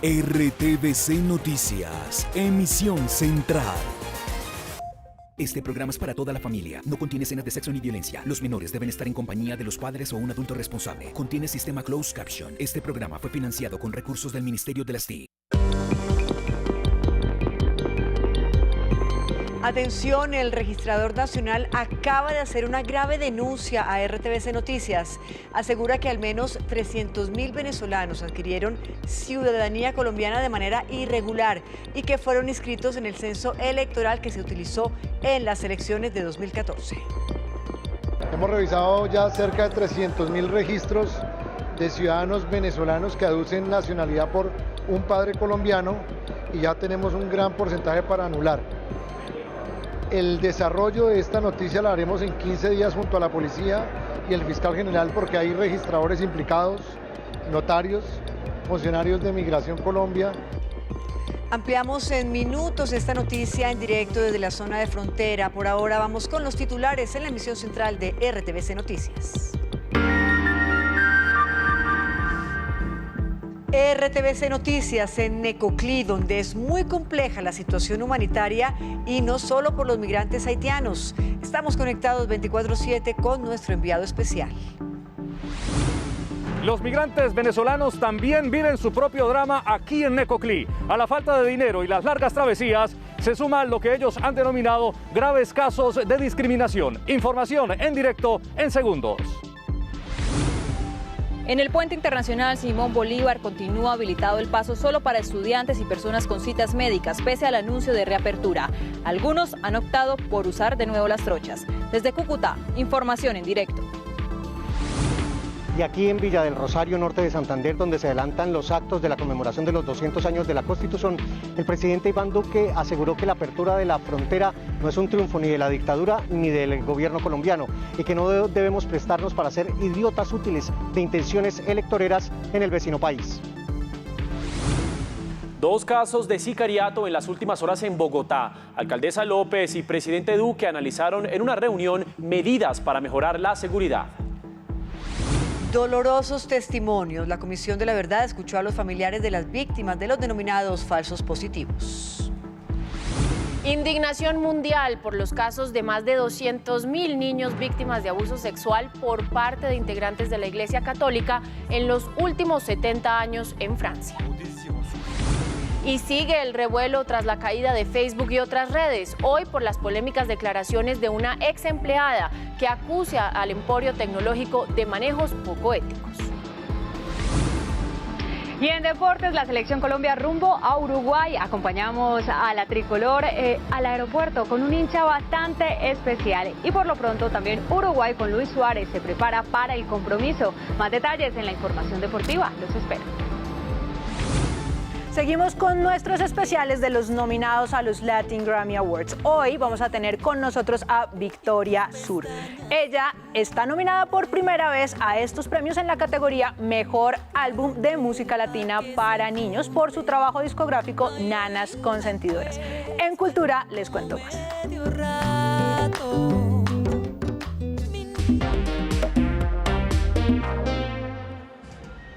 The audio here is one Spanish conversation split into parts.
RTVC Noticias, emisión central. Este programa es para toda la familia. No contiene escenas de sexo ni violencia. Los menores deben estar en compañía de los padres o un adulto responsable. Contiene sistema closed caption. Este programa fue financiado con recursos del Ministerio de las TIC. Atención, el registrador nacional acaba de hacer una grave denuncia a RTVC Noticias. Asegura que al menos 300.000 venezolanos adquirieron ciudadanía colombiana de manera irregular y que fueron inscritos en el censo electoral que se utilizó en las elecciones de 2014. Hemos revisado ya cerca de 300.000 registros de ciudadanos venezolanos que aducen nacionalidad por un padre colombiano y ya tenemos un gran porcentaje para anular. El desarrollo de esta noticia la haremos en 15 días junto a la policía y el fiscal general porque hay registradores implicados, notarios, funcionarios de Migración Colombia. Ampliamos en minutos esta noticia en directo desde la zona de frontera. Por ahora vamos con los titulares en la emisión central de RTVC Noticias. RTVC Noticias en Necoclí, donde es muy compleja la situación humanitaria y no solo por los migrantes haitianos. Estamos conectados 24/7 con nuestro enviado especial. Los migrantes venezolanos también viven su propio drama aquí en Necoclí. A la falta de dinero y las largas travesías se suma lo que ellos han denominado graves casos de discriminación. Información en directo en segundos. En el puente internacional Simón Bolívar continúa habilitado el paso solo para estudiantes y personas con citas médicas, pese al anuncio de reapertura. Algunos han optado por usar de nuevo las trochas. Desde Cúcuta, información en directo. Y aquí en Villa del Rosario, norte de Santander, donde se adelantan los actos de la conmemoración de los 200 años de la Constitución, el presidente Iván Duque aseguró que la apertura de la frontera no es un triunfo ni de la dictadura ni del gobierno colombiano y que no debemos prestarnos para ser idiotas útiles de intenciones electoreras en el vecino país. Dos casos de sicariato en las últimas horas en Bogotá. Alcaldesa López y presidente Duque analizaron en una reunión medidas para mejorar la seguridad. Dolorosos testimonios. La Comisión de la Verdad escuchó a los familiares de las víctimas de los denominados falsos positivos. Indignación mundial por los casos de más de 200.000 niños víctimas de abuso sexual por parte de integrantes de la Iglesia Católica en los últimos 70 años en Francia. Y sigue el revuelo tras la caída de Facebook y otras redes, hoy por las polémicas declaraciones de una ex empleada que acusa al emporio tecnológico de manejos poco éticos. Y en deportes, la Selección Colombia rumbo a Uruguay. Acompañamos a la tricolor al aeropuerto con un hincha bastante especial. Y por lo pronto también Uruguay con Luis Suárez se prepara para el compromiso. Más detalles en la información deportiva. Los espero. Seguimos con nuestros especiales de los nominados a los Latin Grammy Awards. Hoy vamos a tener con nosotros a Victoria Sur. Ella está nominada por primera vez a estos premios en la categoría Mejor Álbum de Música Latina para Niños por su trabajo discográfico Nanas Consentidoras. En Cultura les cuento más.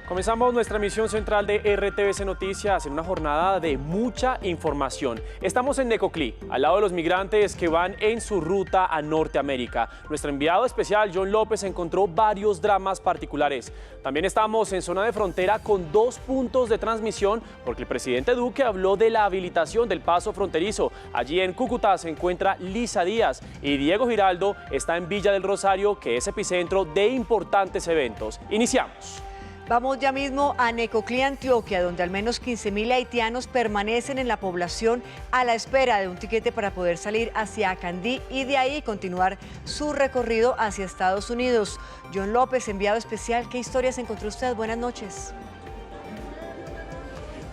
Comenzamos nuestra emisión central de RTVC Noticias en una jornada de mucha información. Estamos en Necoclí, al lado de los migrantes que van en su ruta a Norteamérica. Nuestro enviado especial, John López, encontró varios dramas particulares. También estamos en zona de frontera con 2 puntos de transmisión porque el presidente Duque habló de la habilitación del paso fronterizo. Allí en Cúcuta se encuentra Lisa Díaz y Diego Giraldo está en Villa del Rosario, que es epicentro de importantes eventos. Iniciamos. Vamos ya mismo a Necoclí, Antioquia, donde al menos 15.000 haitianos permanecen en la población a la espera de un tiquete para poder salir hacia Acandí y de ahí continuar su recorrido hacia Estados Unidos. John López, enviado especial, ¿qué historias encontró usted? Buenas noches.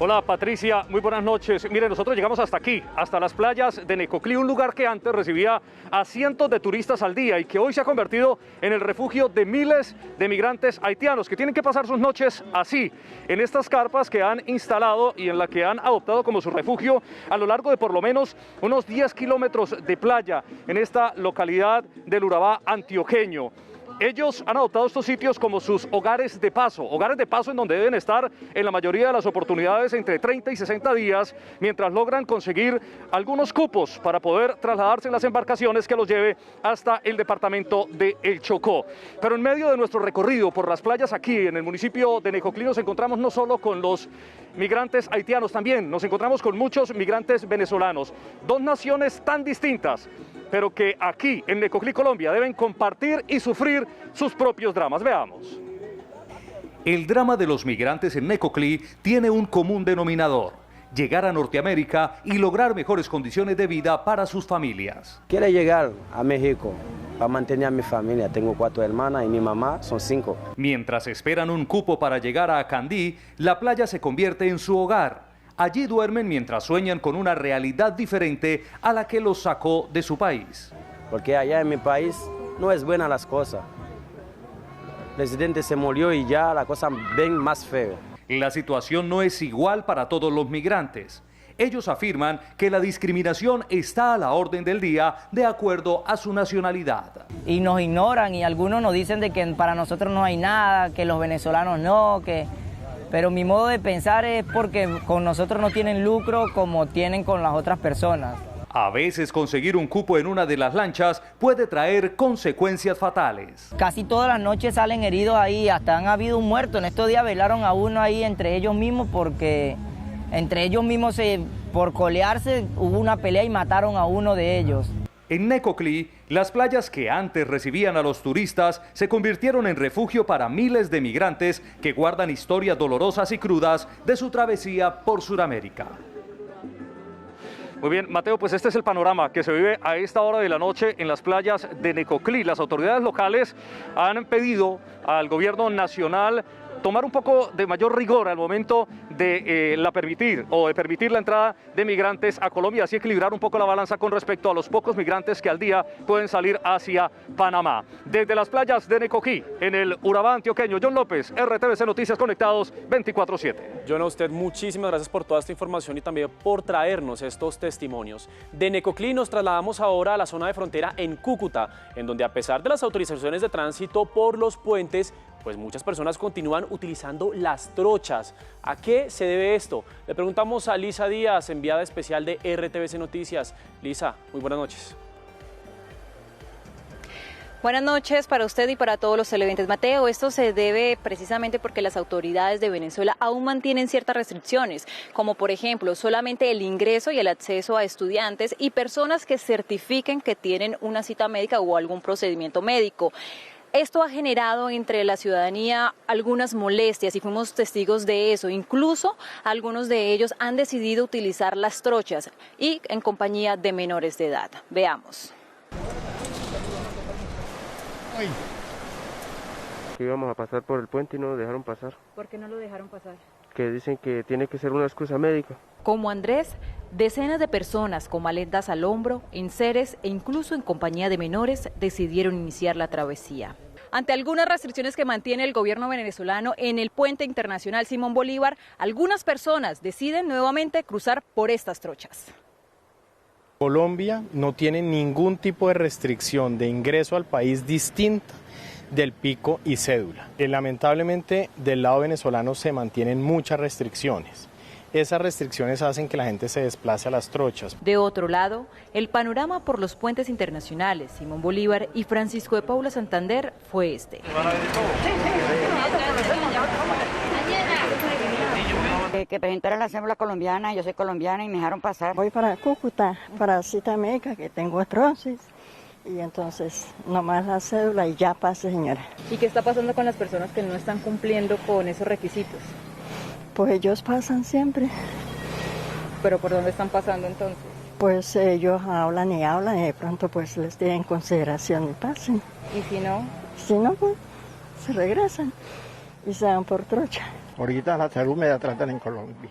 Hola Patricia, muy buenas noches. Mire, nosotros llegamos hasta aquí, hasta las playas de Necoclí, un lugar que antes recibía a cientos de turistas al día y que hoy se ha convertido en el refugio de miles de migrantes haitianos que tienen que pasar sus noches así, en estas carpas que han instalado y en la que han adoptado como su refugio a lo largo de por lo menos unos 10 kilómetros de playa en esta localidad del Urabá antioqueño. Ellos han adoptado estos sitios como sus hogares de paso en donde deben estar en la mayoría de las oportunidades entre 30 y 60 días, mientras logran conseguir algunos cupos para poder trasladarse en las embarcaciones que los lleve hasta el departamento de El Chocó. Pero en medio de nuestro recorrido por las playas aquí en el municipio de Necoclí nos encontramos no solo con los migrantes haitianos, también nos encontramos con muchos migrantes venezolanos, dos naciones tan distintas, pero que aquí en Necoclí, Colombia, deben compartir y sufrir sus propios dramas. Veamos. El drama de los migrantes en Necoclí tiene un común denominador: llegar a Norteamérica y lograr mejores condiciones de vida para sus familias. Quiero llegar a México para mantener a mi familia. Tengo 4 hermanas y mi mamá son 5. Mientras esperan un cupo para llegar a Acandí, la playa se convierte en su hogar. Allí duermen mientras sueñan con una realidad diferente a la que los sacó de su país. Porque allá en mi país no es buena las cosas. El presidente se murió y ya la cosa ven más fea. La situación no es igual para todos los migrantes. Ellos afirman que la discriminación está a la orden del día de acuerdo a su nacionalidad. Y nos ignoran y algunos nos dicen de que para nosotros no hay nada, que los venezolanos no, que... Pero mi modo de pensar es porque con nosotros no tienen lucro como tienen con las otras personas. A veces conseguir un cupo en una de las lanchas puede traer consecuencias fatales. Casi todas las noches salen heridos ahí, hasta han habido un muerto. En estos días velaron a uno ahí entre ellos mismos porque entre ellos mismos por colearse hubo una pelea y mataron a uno de ellos. En Necoclí, las playas que antes recibían a los turistas se convirtieron en refugio para miles de migrantes que guardan historias dolorosas y crudas de su travesía por Sudamérica. Muy bien, Mateo, pues este es el panorama que se vive a esta hora de la noche en las playas de Necoclí. Las autoridades locales han pedido al gobierno nacional tomar un poco de mayor rigor al momento de permitir la entrada de migrantes a Colombia, así equilibrar un poco la balanza con respecto a los pocos migrantes que al día pueden salir hacia Panamá. Desde las playas de Necoclí, en el Urabá antioqueño, John López, RTVC Noticias Conectados 24/7. John, a usted muchísimas gracias por toda esta información y también por traernos estos testimonios. De Necoclí nos trasladamos ahora a la zona de frontera en Cúcuta, en donde a pesar de las autorizaciones de tránsito por los puentes, pues muchas personas continúan utilizando las trochas. ¿A qué se debe esto? Le preguntamos a Lisa Díaz, enviada especial de RTVC Noticias. Lisa, muy buenas noches. Buenas noches para usted y para todos los televidentes. Mateo, esto se debe precisamente porque las autoridades de Venezuela aún mantienen ciertas restricciones, como por ejemplo solamente el ingreso y el acceso a estudiantes y personas que certifiquen que tienen una cita médica o algún procedimiento médico. Esto ha generado entre la ciudadanía algunas molestias y fuimos testigos de eso. Incluso algunos de ellos han decidido utilizar las trochas y en compañía de menores de edad. Veamos. Que íbamos a pasar por el puente y no nos dejaron pasar. ¿Por qué no lo dejaron pasar? Que dicen que tiene que ser una excusa médica. Como Andrés, decenas de personas con maletas al hombro, enseres e incluso en compañía de menores decidieron iniciar la travesía. Ante algunas restricciones que mantiene el gobierno venezolano en el puente internacional Simón Bolívar, algunas personas deciden nuevamente cruzar por estas trochas. Colombia no tiene ningún tipo de restricción de ingreso al país distinta del pico y cédula. Lamentablemente del lado venezolano se mantienen muchas restricciones. Esas restricciones hacen que la gente se desplace a las trochas. De otro lado, el panorama por los puentes internacionales Simón Bolívar y Francisco de Paula Santander fue este. Que presentaron la cédula colombiana, yo soy colombiana y me dejaron pasar. Voy para Cúcuta, para cita médica, que tengo artrosis. Y entonces, nomás la cédula y ya pase, señora. ¿Y qué está pasando con las personas que no están cumpliendo con esos requisitos? Pues ellos pasan siempre. ¿Pero por dónde están pasando entonces? Pues ellos hablan y de pronto pues les tienen consideración y pasen. ¿Y si no? Si no, pues se regresan y se dan por trocha. Ahorita la salud me la tratan en Colombia.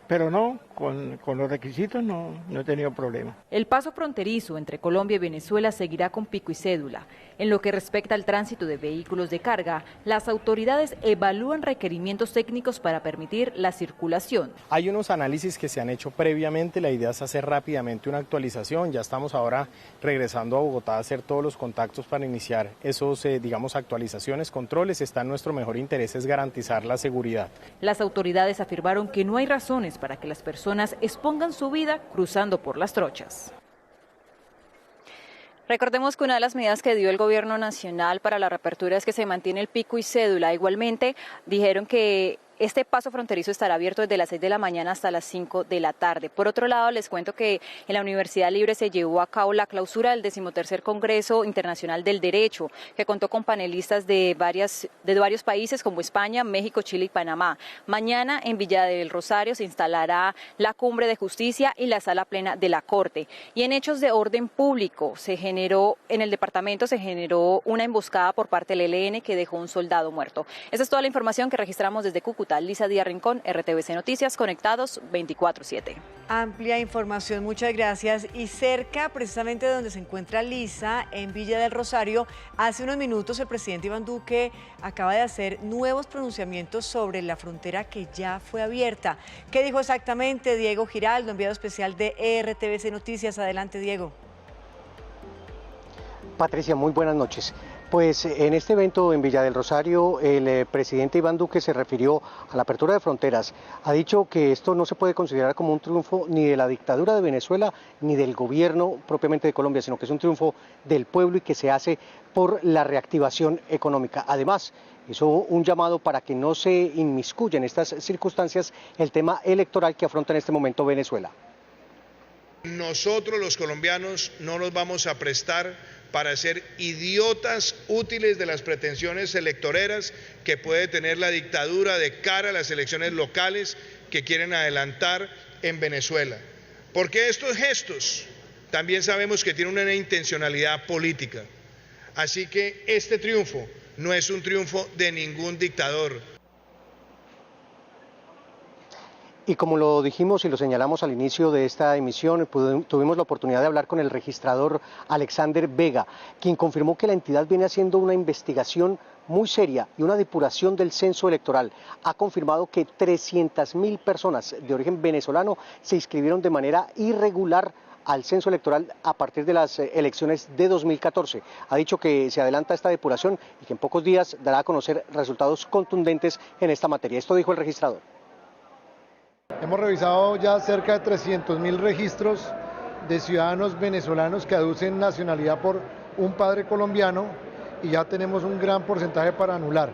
Pero no, con los requisitos no he tenido problema. El paso fronterizo entre Colombia y Venezuela seguirá con pico y cédula. En lo que respecta al tránsito de vehículos de carga, las autoridades evalúan requerimientos técnicos para permitir la circulación. Hay unos análisis que se han hecho previamente, la idea es hacer rápidamente una actualización. Ya estamos ahora regresando a Bogotá a hacer todos los contactos para iniciar esos, actualizaciones, controles. Está en nuestro mejor interés es garantizar la seguridad. Las autoridades afirmaron que no hay razones para que las personas expongan su vida cruzando por las trochas. Recordemos que una de las medidas que dio el gobierno nacional para la reapertura es que se mantiene el pico y cédula. Igualmente, dijeron que este paso fronterizo estará abierto desde las 6 de la mañana hasta las 5 de la tarde. Por otro lado, les cuento que en la Universidad Libre se llevó a cabo la clausura del 13º Congreso Internacional del Derecho, que contó con panelistas de varios países como España, México, Chile y Panamá. Mañana en Villa del Rosario se instalará la Cumbre de Justicia y la Sala Plena de la Corte. Y en hechos de orden público, en el departamento se generó una emboscada por parte del ELN que dejó un soldado muerto. Esa es toda la información que registramos desde Cúcuta. Lisa Díaz Rincón, RTVC Noticias, conectados 24/7. Amplia información, muchas gracias. Y cerca, precisamente de donde se encuentra Lisa, en Villa del Rosario, hace unos minutos el presidente Iván Duque acaba de hacer nuevos pronunciamientos sobre la frontera que ya fue abierta. ¿Qué dijo exactamente Diego Giraldo, enviado especial de RTVC Noticias? Adelante, Diego. Patricia, muy buenas noches. Pues en este evento en Villa del Rosario, el presidente Iván Duque se refirió a la apertura de fronteras. Ha dicho que esto no se puede considerar como un triunfo ni de la dictadura de Venezuela ni del gobierno propiamente de Colombia, sino que es un triunfo del pueblo y que se hace por la reactivación económica. Además, hizo un llamado para que no se inmiscuya en estas circunstancias el tema electoral que afronta en este momento Venezuela. Nosotros los colombianos no nos vamos a prestar para ser idiotas útiles de las pretensiones electoreras que puede tener la dictadura de cara a las elecciones locales que quieren adelantar en Venezuela. Porque estos gestos también sabemos que tienen una intencionalidad política. Así que este triunfo no es un triunfo de ningún dictador. Y como lo dijimos y lo señalamos al inicio de esta emisión, tuvimos la oportunidad de hablar con el registrador Alexander Vega, quien confirmó que la entidad viene haciendo una investigación muy seria y una depuración del censo electoral. Ha confirmado que 300.000 personas de origen venezolano se inscribieron de manera irregular al censo electoral a partir de las elecciones de 2014. Ha dicho que se adelanta esta depuración y que en pocos días dará a conocer resultados contundentes en esta materia. Esto dijo el registrador. Hemos revisado ya cerca de 300.000 registros de ciudadanos venezolanos que aducen nacionalidad por un padre colombiano y ya tenemos un gran porcentaje para anular.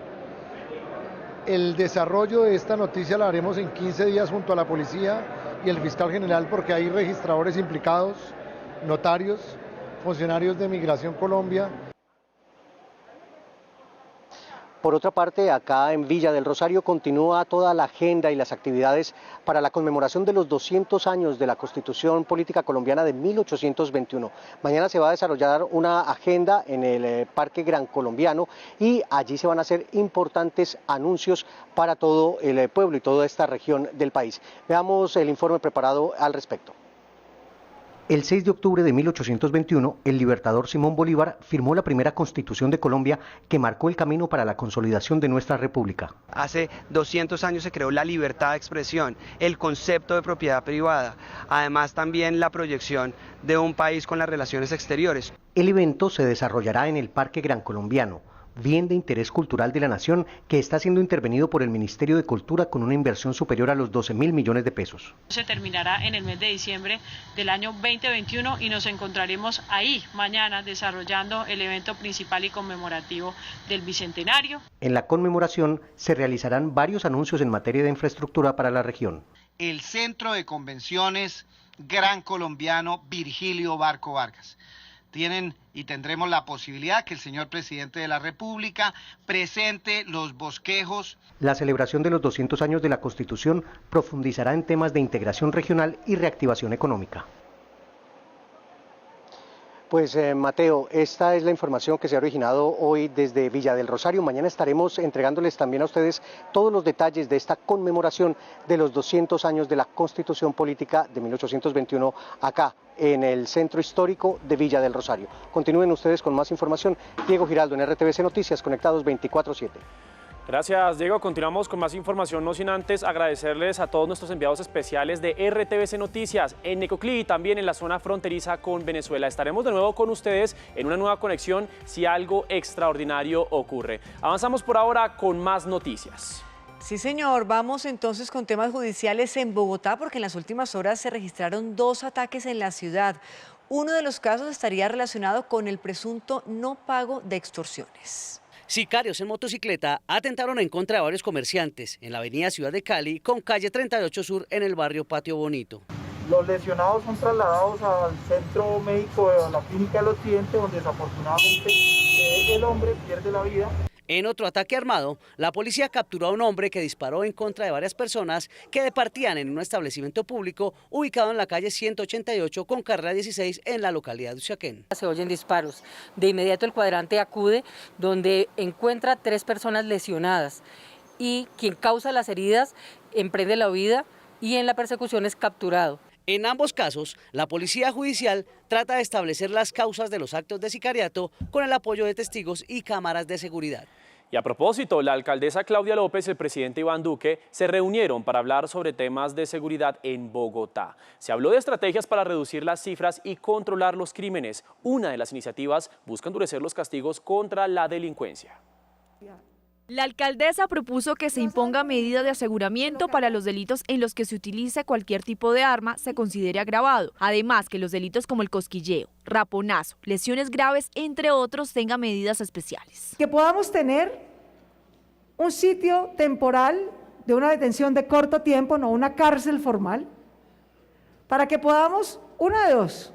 El desarrollo de esta noticia la haremos en 15 días junto a la policía y el fiscal general porque hay registradores implicados, notarios, funcionarios de Migración Colombia. Por otra parte, acá en Villa del Rosario continúa toda la agenda y las actividades para la conmemoración de los 200 años de la Constitución Política Colombiana de 1821. Mañana se va a desarrollar una agenda en el Parque Gran Colombiano y allí se van a hacer importantes anuncios para todo el pueblo y toda esta región del país. Veamos el informe preparado al respecto. El 6 de octubre de 1821, el libertador Simón Bolívar firmó la primera Constitución de Colombia que marcó el camino para la consolidación de nuestra república. Hace 200 años se creó la libertad de expresión, el concepto de propiedad privada, además también la proyección de un país con las relaciones exteriores. El evento se desarrollará en el Parque Gran Colombiano, bien de interés cultural de la nación que está siendo intervenido por el Ministerio de Cultura con una inversión superior a los 12.000 millones de pesos. Se terminará en el mes de diciembre del año 2021 y nos encontraremos ahí mañana desarrollando el evento principal y conmemorativo del Bicentenario. En la conmemoración se realizarán varios anuncios en materia de infraestructura para la región. El Centro de Convenciones Gran Colombiano Virgilio Barco Vargas. Tienen y tendremos la posibilidad que el señor presidente de la República presente los bosquejos. La celebración de los 200 años de la Constitución profundizará en temas de integración regional y reactivación económica. Pues Mateo, esta es la información que se ha originado hoy desde Villa del Rosario. Mañana estaremos entregándoles también a ustedes todos los detalles de esta conmemoración de los 200 años de la Constitución Política de 1821 acá en el Centro Histórico de Villa del Rosario. Continúen ustedes con más información. Diego Giraldo en RTVC Noticias, conectados 24/7. Gracias, Diego. Continuamos con más información, no sin antes agradecerles a todos nuestros enviados especiales de RTVC Noticias en Necoclí y también en la zona fronteriza con Venezuela. Estaremos de nuevo con ustedes en una nueva conexión si algo extraordinario ocurre. Avanzamos por ahora con más noticias. Sí, señor. Vamos entonces con temas judiciales en Bogotá, porque en las últimas horas se registraron 2 ataques en la ciudad. Uno de los casos estaría relacionado con el presunto no pago de extorsiones. Sicarios en motocicleta atentaron en contra de varios comerciantes en la avenida Ciudad de Cali con calle 38 Sur en el barrio Patio Bonito. Los lesionados son trasladados al centro médico de la Clínica del Occidente, donde desafortunadamente el hombre pierde la vida. En otro ataque armado, la policía capturó a un hombre que disparó en contra de varias personas que departían en un establecimiento público ubicado en la calle 188 con carrera 16 en la localidad de Usaquén. Se oyen disparos. De inmediato el cuadrante acude donde encuentra 3 personas lesionadas y quien causa las heridas emprende la huida y en la persecución es capturado. En ambos casos, la policía judicial trata de establecer las causas de los actos de sicariato con el apoyo de testigos y cámaras de seguridad. Y a propósito, la alcaldesa Claudia López y el presidente Iván Duque se reunieron para hablar sobre temas de seguridad en Bogotá. Se habló de estrategias para reducir las cifras y controlar los crímenes. Una de las iniciativas busca endurecer los castigos contra la delincuencia. La alcaldesa propuso que se imponga medida de aseguramiento para los delitos en los que se utilice cualquier tipo de arma se considere agravado. Además, que los delitos como el cosquilleo, raponazo, lesiones graves, entre otros, tengan medidas especiales. Que podamos tener un sitio temporal de una detención de corto tiempo, no una cárcel formal, para que podamos, una de dos,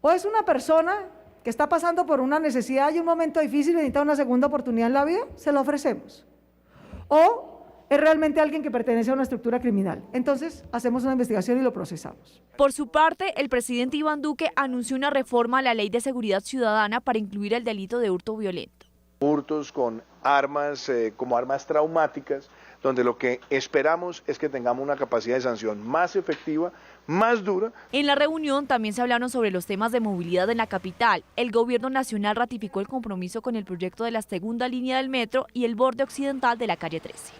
o es una persona que está pasando por una necesidad y un momento difícil y necesita una segunda oportunidad en la vida, se lo ofrecemos. O es realmente alguien que pertenece a una estructura criminal. Entonces, hacemos una investigación y lo procesamos. Por su parte, el presidente Iván Duque anunció una reforma a la Ley de Seguridad Ciudadana para incluir el delito de hurto violento. Hurtos con armas, como armas traumáticas, donde lo que esperamos es que tengamos una capacidad de sanción más efectiva, más dura. En la reunión también se hablaron sobre los temas de movilidad en la capital. El gobierno nacional ratificó el compromiso con el proyecto de la segunda línea del metro y el borde occidental de la calle 13.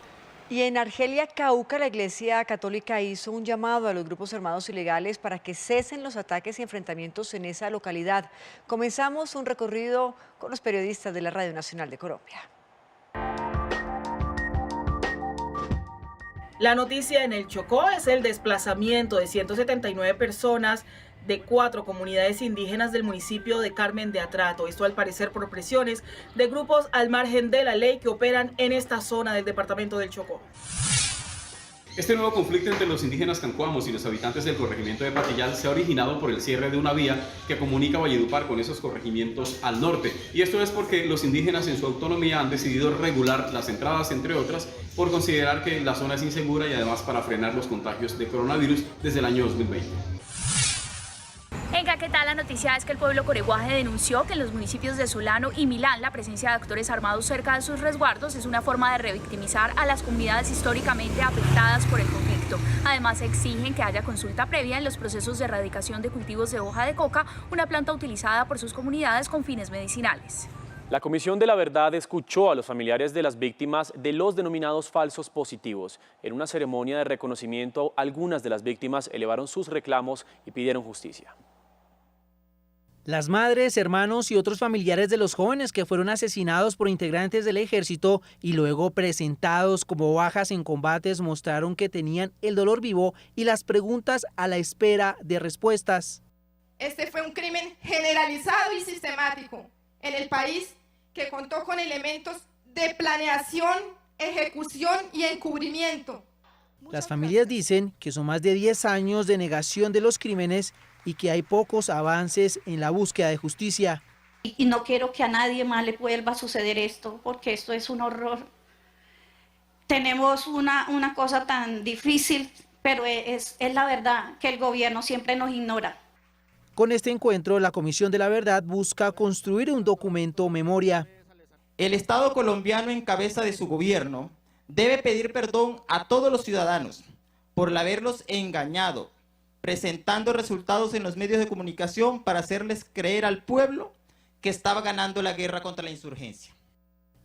Y en Argelia, Cauca, la Iglesia Católica hizo un llamado a los grupos armados ilegales para que cesen los ataques y enfrentamientos en esa localidad. Comenzamos un recorrido con los periodistas de la Radio Nacional de Colombia. La noticia en el Chocó es el desplazamiento de 179 personas de 4 comunidades indígenas del municipio de Carmen de Atrato. Esto al parecer por presiones de grupos al margen de la ley que operan en esta zona del departamento del Chocó. Este nuevo conflicto entre los indígenas cancuamos y los habitantes del corregimiento de Patillal se ha originado por el cierre de una vía que comunica Valledupar con esos corregimientos al norte. Y esto es porque los indígenas en su autonomía han decidido regular las entradas, entre otras, por considerar que la zona es insegura y además para frenar los contagios de coronavirus desde el año 2020. En Caquetá, la noticia es que el pueblo coreguaje denunció que en los municipios de Solano y Milán la presencia de actores armados cerca de sus resguardos es una forma de revictimizar a las comunidades históricamente afectadas por el conflicto. Además, exigen que haya consulta previa en los procesos de erradicación de cultivos de hoja de coca, una planta utilizada por sus comunidades con fines medicinales. La Comisión de la Verdad escuchó a los familiares de las víctimas de los denominados falsos positivos. En una ceremonia de reconocimiento, algunas de las víctimas elevaron sus reclamos y pidieron justicia. Las madres, hermanos y otros familiares de los jóvenes que fueron asesinados por integrantes del ejército y luego presentados como bajas en combates mostraron que tenían el dolor vivo y las preguntas a la espera de respuestas. Este fue un crimen generalizado y sistemático en el país que contó con elementos de planeación, ejecución y encubrimiento. Las familias dicen que son más de 10 años de negación de los crímenes y que hay pocos avances en la búsqueda de justicia. Y no quiero que a nadie más le vuelva a suceder esto, porque esto es un horror. Tenemos una cosa tan difícil, pero es la verdad, que el gobierno siempre nos ignora. Con este encuentro, la Comisión de la Verdad busca construir un documento memoria. El Estado colombiano en cabeza de su gobierno debe pedir perdón a todos los ciudadanos por haberlos engañado, presentando resultados en los medios de comunicación para hacerles creer al pueblo que estaba ganando la guerra contra la insurgencia.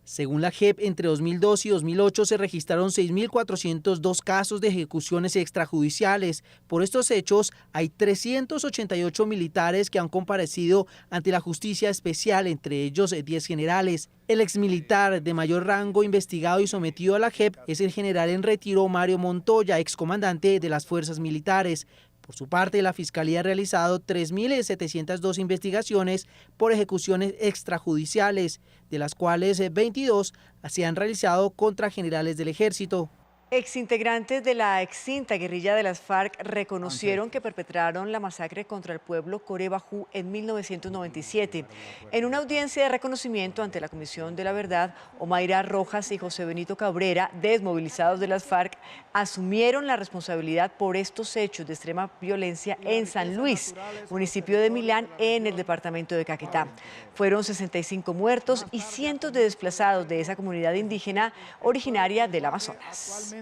Según la JEP, entre 2002 y 2008 se registraron 6.402 casos de ejecuciones extrajudiciales. Por estos hechos, hay 388 militares que han comparecido ante la justicia especial, entre ellos 10 generales. El exmilitar de mayor rango investigado y sometido a la JEP es el general en retiro Mario Montoya, excomandante de las fuerzas militares. Por su parte, la Fiscalía ha realizado 3.702 investigaciones por ejecuciones extrajudiciales, de las cuales 22 se han realizado contra generales del Ejército. Exintegrantes de la extinta guerrilla de las FARC reconocieron que perpetraron la masacre contra el pueblo Corebajú en 1997. En una audiencia de reconocimiento ante la Comisión de la Verdad, Omaira Rojas y José Benito Cabrera, desmovilizados de las FARC, asumieron la responsabilidad por estos hechos de extrema violencia en San Luis, municipio de Milán, en el departamento de Caquetá. Fueron 65 muertos y cientos de desplazados de esa comunidad indígena originaria del Amazonas.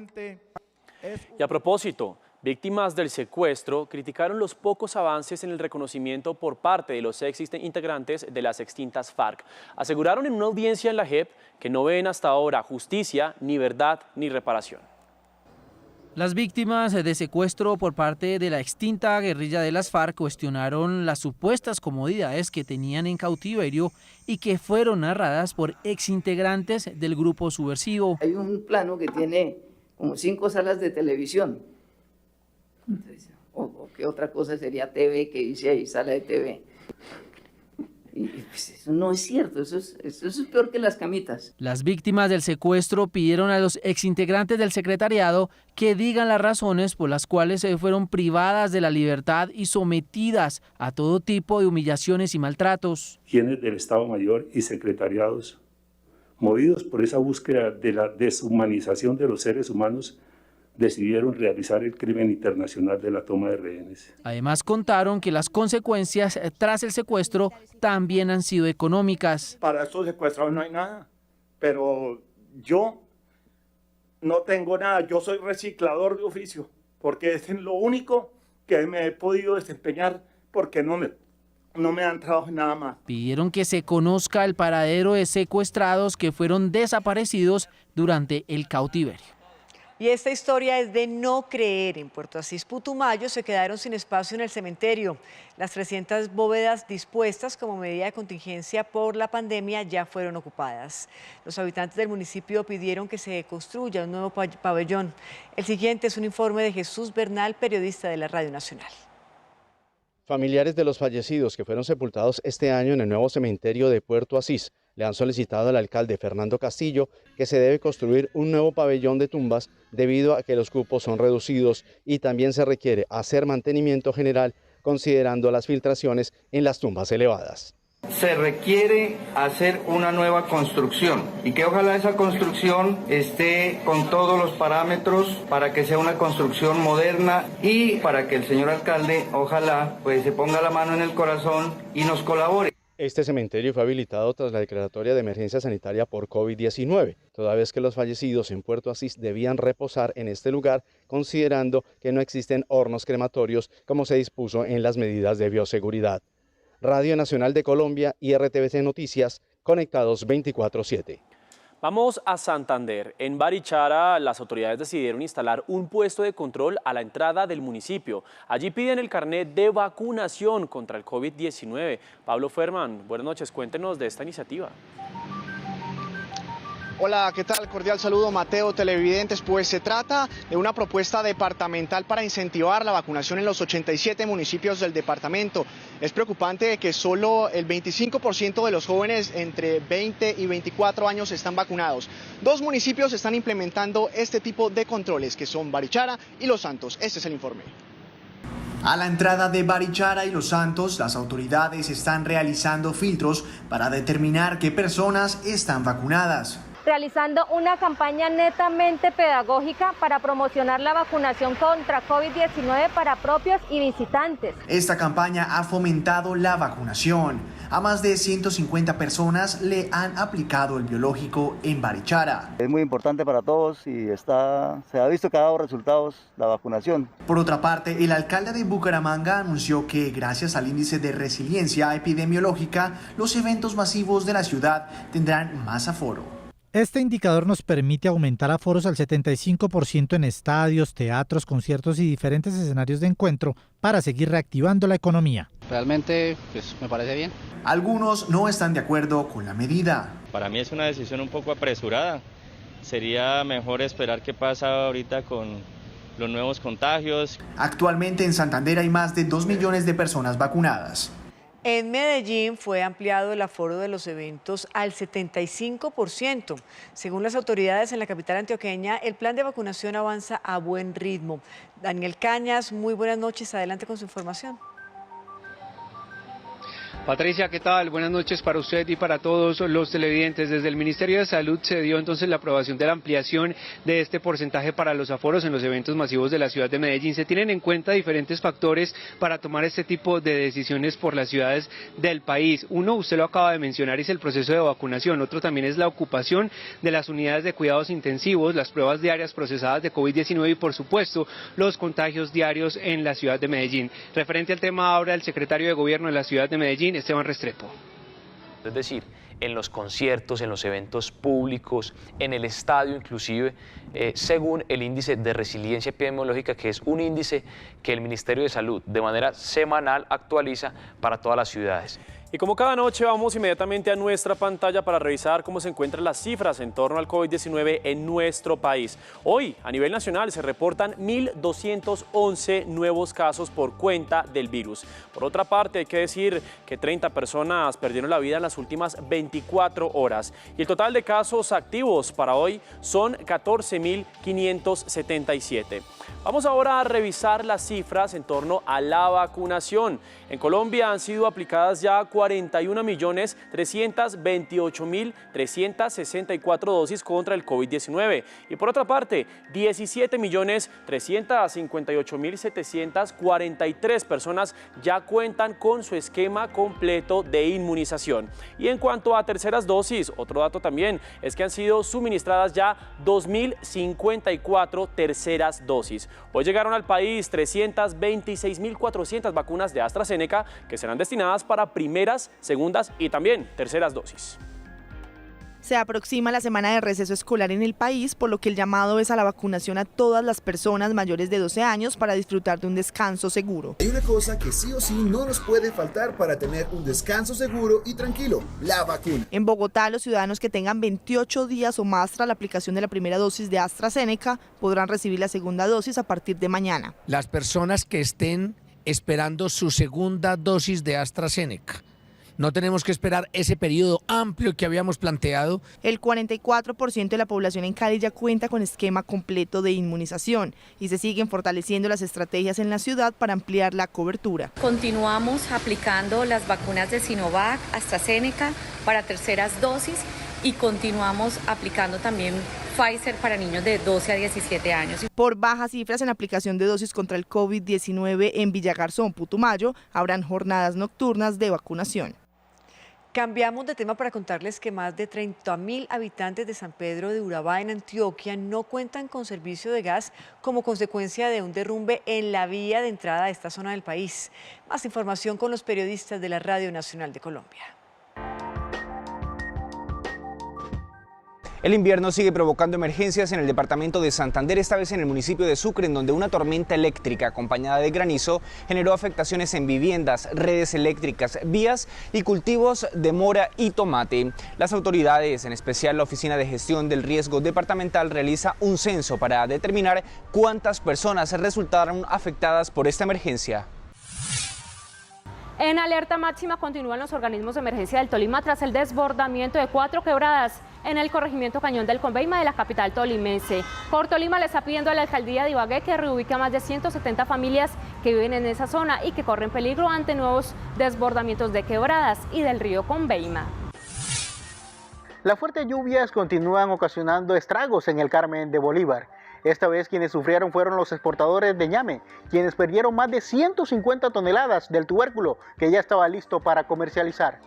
Y a propósito, víctimas del secuestro criticaron los pocos avances en el reconocimiento por parte de los ex integrantes de las extintas FARC. Aseguraron en una audiencia en la JEP que no ven hasta ahora justicia, ni verdad, ni reparación. Las víctimas de secuestro por parte de la extinta guerrilla de las FARC cuestionaron las supuestas comodidades que tenían en cautiverio y que fueron narradas por exintegrantes del grupo subversivo. Hay un plano que tiene como 5 salas de televisión. Entonces, o qué otra cosa sería TV, que dice ahí, sala de TV. Y pues eso no es cierto, eso es peor que las camitas. Las víctimas del secuestro pidieron a los exintegrantes del secretariado que digan las razones por las cuales se fueron privadas de la libertad y sometidas a todo tipo de humillaciones y maltratos. Quienes del Estado Mayor y secretariados, movidos por esa búsqueda de la deshumanización de los seres humanos, decidieron realizar el crimen internacional de la toma de rehenes. Además contaron que las consecuencias tras el secuestro también han sido económicas. Para estos secuestrados no hay nada, pero yo no tengo nada, yo soy reciclador de oficio, porque es lo único que me he podido desempeñar, porque no me dan trabajo en nada más. Pidieron que se conozca el paradero de secuestrados que fueron desaparecidos durante el cautiverio. Y esta historia es de no creer. En Puerto Asís, Putumayo, se quedaron sin espacio en el cementerio. Las 300 bóvedas dispuestas como medida de contingencia por la pandemia ya fueron ocupadas. Los habitantes del municipio pidieron que se construya un nuevo pabellón. El siguiente es un informe de Jesús Bernal, periodista de la Radio Nacional. Familiares de los fallecidos que fueron sepultados este año en el nuevo cementerio de Puerto Asís le han solicitado al alcalde Fernando Castillo que se debe construir un nuevo pabellón de tumbas debido a que los cupos son reducidos y también se requiere hacer mantenimiento general considerando las filtraciones en las tumbas elevadas. Se requiere hacer una nueva construcción y que ojalá esa construcción esté con todos los parámetros para que sea una construcción moderna y para que el señor alcalde ojalá pues se ponga la mano en el corazón y nos colabore. Este cementerio fue habilitado tras la declaratoria de emergencia sanitaria por COVID-19, toda vez que los fallecidos en Puerto Asís debían reposar en este lugar, considerando que no existen hornos crematorios como se dispuso en las medidas de bioseguridad. Radio Nacional de Colombia y RTVC Noticias, conectados 24/7. Vamos a Santander. En Barichara, las autoridades decidieron instalar un puesto de control a la entrada del municipio. Allí piden el carnet de vacunación contra el COVID-19. Pablo Ferman, buenas noches, cuéntenos de esta iniciativa. Hola, ¿qué tal? Cordial saludo, Mateo, televidentes. Pues se trata de una propuesta departamental para incentivar la vacunación en los 87 municipios del departamento. Es preocupante que solo el 25% de los jóvenes entre 20 y 24 años están vacunados. 2 municipios están implementando este tipo de controles, que son Barichara y Los Santos. Este es el informe. A la entrada de Barichara y Los Santos, las autoridades están realizando filtros para determinar qué personas están vacunadas. realizando una campaña netamente pedagógica para promocionar la vacunación contra COVID-19 para propios y visitantes. Esta campaña ha fomentado la vacunación. A más de 150 personas le han aplicado el biológico en Barichara. Es muy importante para todos y se ha visto que ha dado resultados la vacunación. Por otra parte, el alcalde de Bucaramanga anunció que gracias al índice de resiliencia epidemiológica, los eventos masivos de la ciudad tendrán más aforo. Este indicador nos permite aumentar aforos al 75% en estadios, teatros, conciertos y diferentes escenarios de encuentro para seguir reactivando la economía. Realmente, pues me parece bien. Algunos no están de acuerdo con la medida. Para mí es una decisión un poco apresurada. Sería mejor esperar qué pasa ahorita con los nuevos contagios. Actualmente en Santander hay más de 2 millones de personas vacunadas. En Medellín fue ampliado el aforo de los eventos al 75%. Según las autoridades en la capital antioqueña, el plan de vacunación avanza a buen ritmo. Daniel Cañas, muy buenas noches. Adelante con su información. Patricia, ¿qué tal? Buenas noches para usted y para todos los televidentes. Desde el Ministerio de Salud se dio entonces la aprobación de la ampliación de este porcentaje para los aforos en los eventos masivos de la ciudad de Medellín. Se tienen en cuenta diferentes factores para tomar este tipo de decisiones por las ciudades del país. Uno, usted lo acaba de mencionar, es el proceso de vacunación. Otro también es la ocupación de las unidades de cuidados intensivos, las pruebas diarias procesadas de COVID-19 y, por supuesto, los contagios diarios en la ciudad de Medellín. Referente al tema, ahora el secretario de Gobierno de la ciudad de Medellín, Esteban Restrepo. Es decir, en los conciertos, en los eventos públicos, en el estadio inclusive, según el índice de resiliencia epidemiológica, que es un índice que el Ministerio de Salud de manera semanal actualiza para todas las ciudades. Y como cada noche vamos inmediatamente a nuestra pantalla para revisar cómo se encuentran las cifras en torno al COVID-19 en nuestro país. Hoy, a nivel nacional, se reportan 1.211 nuevos casos por cuenta del virus. Por otra parte, hay que decir que 30 personas perdieron la vida en las últimas 24 horas. Y el total de casos activos para hoy son 14.577. Vamos ahora a revisar las cifras en torno a la vacunación. En Colombia han sido aplicadas ya 41.328.364 dosis contra el COVID-19. Y por otra parte, 17.358.743 personas ya cuentan con su esquema completo de inmunización. Y en cuanto a terceras dosis, otro dato también es que han sido suministradas ya 2.054 terceras dosis. Hoy llegaron al país 326.400 vacunas de AstraZeneca que serán destinadas para primeras, segundas y también terceras dosis. Se aproxima la semana de receso escolar en el país, por lo que el llamado es a la vacunación a todas las personas mayores de 12 años para disfrutar de un descanso seguro. Hay una cosa que sí o sí no nos puede faltar para tener un descanso seguro y tranquilo: la vacuna. En Bogotá, los ciudadanos que tengan 28 días o más tras la aplicación de la primera dosis de AstraZeneca podrán recibir la segunda dosis a partir de mañana. Las personas que estén esperando su segunda dosis de AstraZeneca, no tenemos que esperar ese periodo amplio que habíamos planteado. El 44% de la población en Cali ya cuenta con esquema completo de inmunización y se siguen fortaleciendo las estrategias en la ciudad para ampliar la cobertura. Continuamos aplicando las vacunas de Sinovac, AstraZeneca para terceras dosis y continuamos aplicando también Pfizer para niños de 12 a 17 años. Por bajas cifras en aplicación de dosis contra el COVID-19 en Villagarzón, Putumayo, habrán jornadas nocturnas de vacunación. Cambiamos de tema para contarles que más de 30.000 habitantes de San Pedro de Urabá, en Antioquia, no cuentan con servicio de gas como consecuencia de un derrumbe en la vía de entrada a esta zona del país. Más información con los periodistas de la Radio Nacional de Colombia. El invierno sigue provocando emergencias en el departamento de Santander, esta vez en el municipio de Sucre, en donde una tormenta eléctrica acompañada de granizo generó afectaciones en viviendas, redes eléctricas, vías y cultivos de mora y tomate. Las autoridades, en especial la Oficina de Gestión del Riesgo Departamental, realiza un censo para determinar cuántas personas resultaron afectadas por esta emergencia. En alerta máxima continúan los organismos de emergencia del Tolima tras el desbordamiento de 4 quebradas en el corregimiento Cañón del Conveima de la capital tolimense. Por Tolima le está pidiendo a la alcaldía de Ibagué que reubique a más de 170 familias que viven en esa zona y que corren peligro ante nuevos desbordamientos de quebradas y del río Conveima. Las fuertes lluvias continúan ocasionando estragos en el Carmen de Bolívar. Esta vez quienes sufrieron fueron los exportadores de ñame, quienes perdieron más de 150 toneladas del tubérculo que ya estaba listo para comercializar.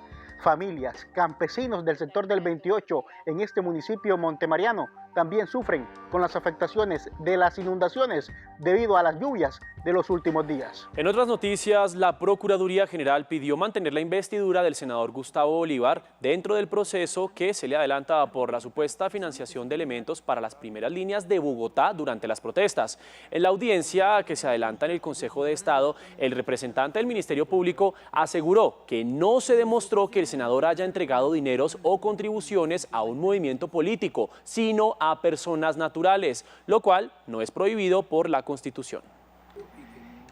Familias, campesinos del sector del 28 en este municipio montemariano también sufren con las afectaciones de las inundaciones debido a las lluvias de los últimos días. En otras noticias, la Procuraduría General pidió mantener la investidura del senador Gustavo Bolívar dentro del proceso que se le adelanta por la supuesta financiación de elementos para las primeras líneas de Bogotá durante las protestas. En la audiencia que se adelanta en el Consejo de Estado, el representante del Ministerio Público aseguró que no se demostró que el senador haya entregado dineros o contribuciones a un movimiento político, sino a personas naturales, lo cual no es prohibido por la Constitución.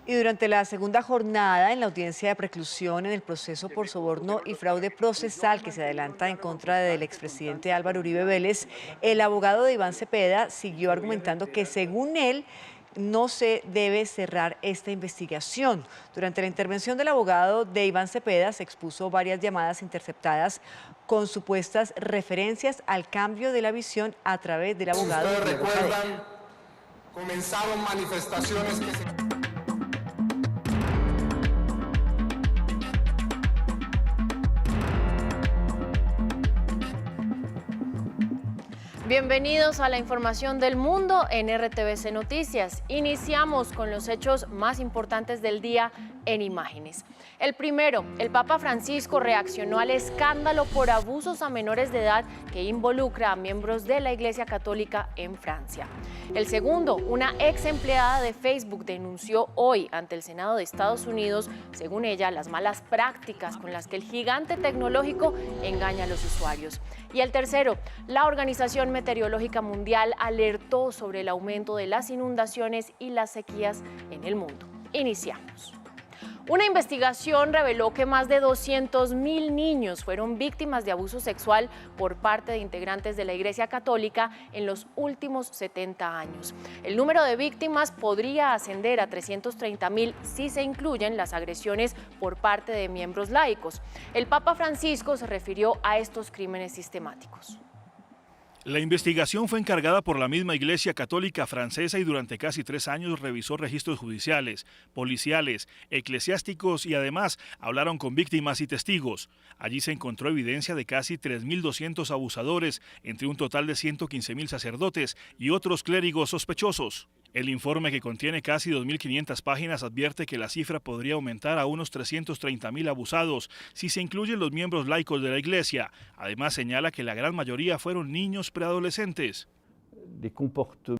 Y durante la segunda jornada en la audiencia de preclusión en el proceso por soborno y fraude procesal que se adelanta en contra del expresidente Álvaro Uribe Vélez, el abogado de Iván Cepeda siguió argumentando que según él no se debe cerrar esta investigación. Durante la intervención del abogado de Iván Cepeda se expuso varias llamadas interceptadas con supuestas referencias al cambio de la visión a través del abogado. Si ustedes recuerdan, comenzaron manifestaciones que se... Bienvenidos a la información del mundo en RTVC Noticias. Iniciamos con los hechos más importantes del día en imágenes. El primero, el Papa Francisco reaccionó al escándalo por abusos a menores de edad que involucra a miembros de la Iglesia Católica en Francia. El segundo, una ex empleada de Facebook denunció hoy ante el Senado de Estados Unidos, según ella, las malas prácticas con las que el gigante tecnológico engaña a los usuarios. Y el tercero, la Organización Meteorológica Mundial alertó sobre el aumento de las inundaciones y las sequías en el mundo. Iniciamos. Una investigación reveló que más de 200.000 niños fueron víctimas de abuso sexual por parte de integrantes de la Iglesia Católica en los últimos 70 años. El número de víctimas podría ascender a 330.000 si se incluyen las agresiones por parte de miembros laicos. El Papa Francisco se refirió a estos crímenes sistemáticos. La investigación fue encargada por la misma Iglesia Católica francesa y durante casi 3 años revisó registros judiciales, policiales, eclesiásticos y además hablaron con víctimas y testigos. Allí se encontró evidencia de casi 3.200 abusadores, entre un total de 115.000 sacerdotes y otros clérigos sospechosos. El informe, que contiene casi 2.500 páginas, advierte que la cifra podría aumentar a unos 330.000 abusados si se incluyen los miembros laicos de la Iglesia. Además, señala que la gran mayoría fueron niños preadolescentes.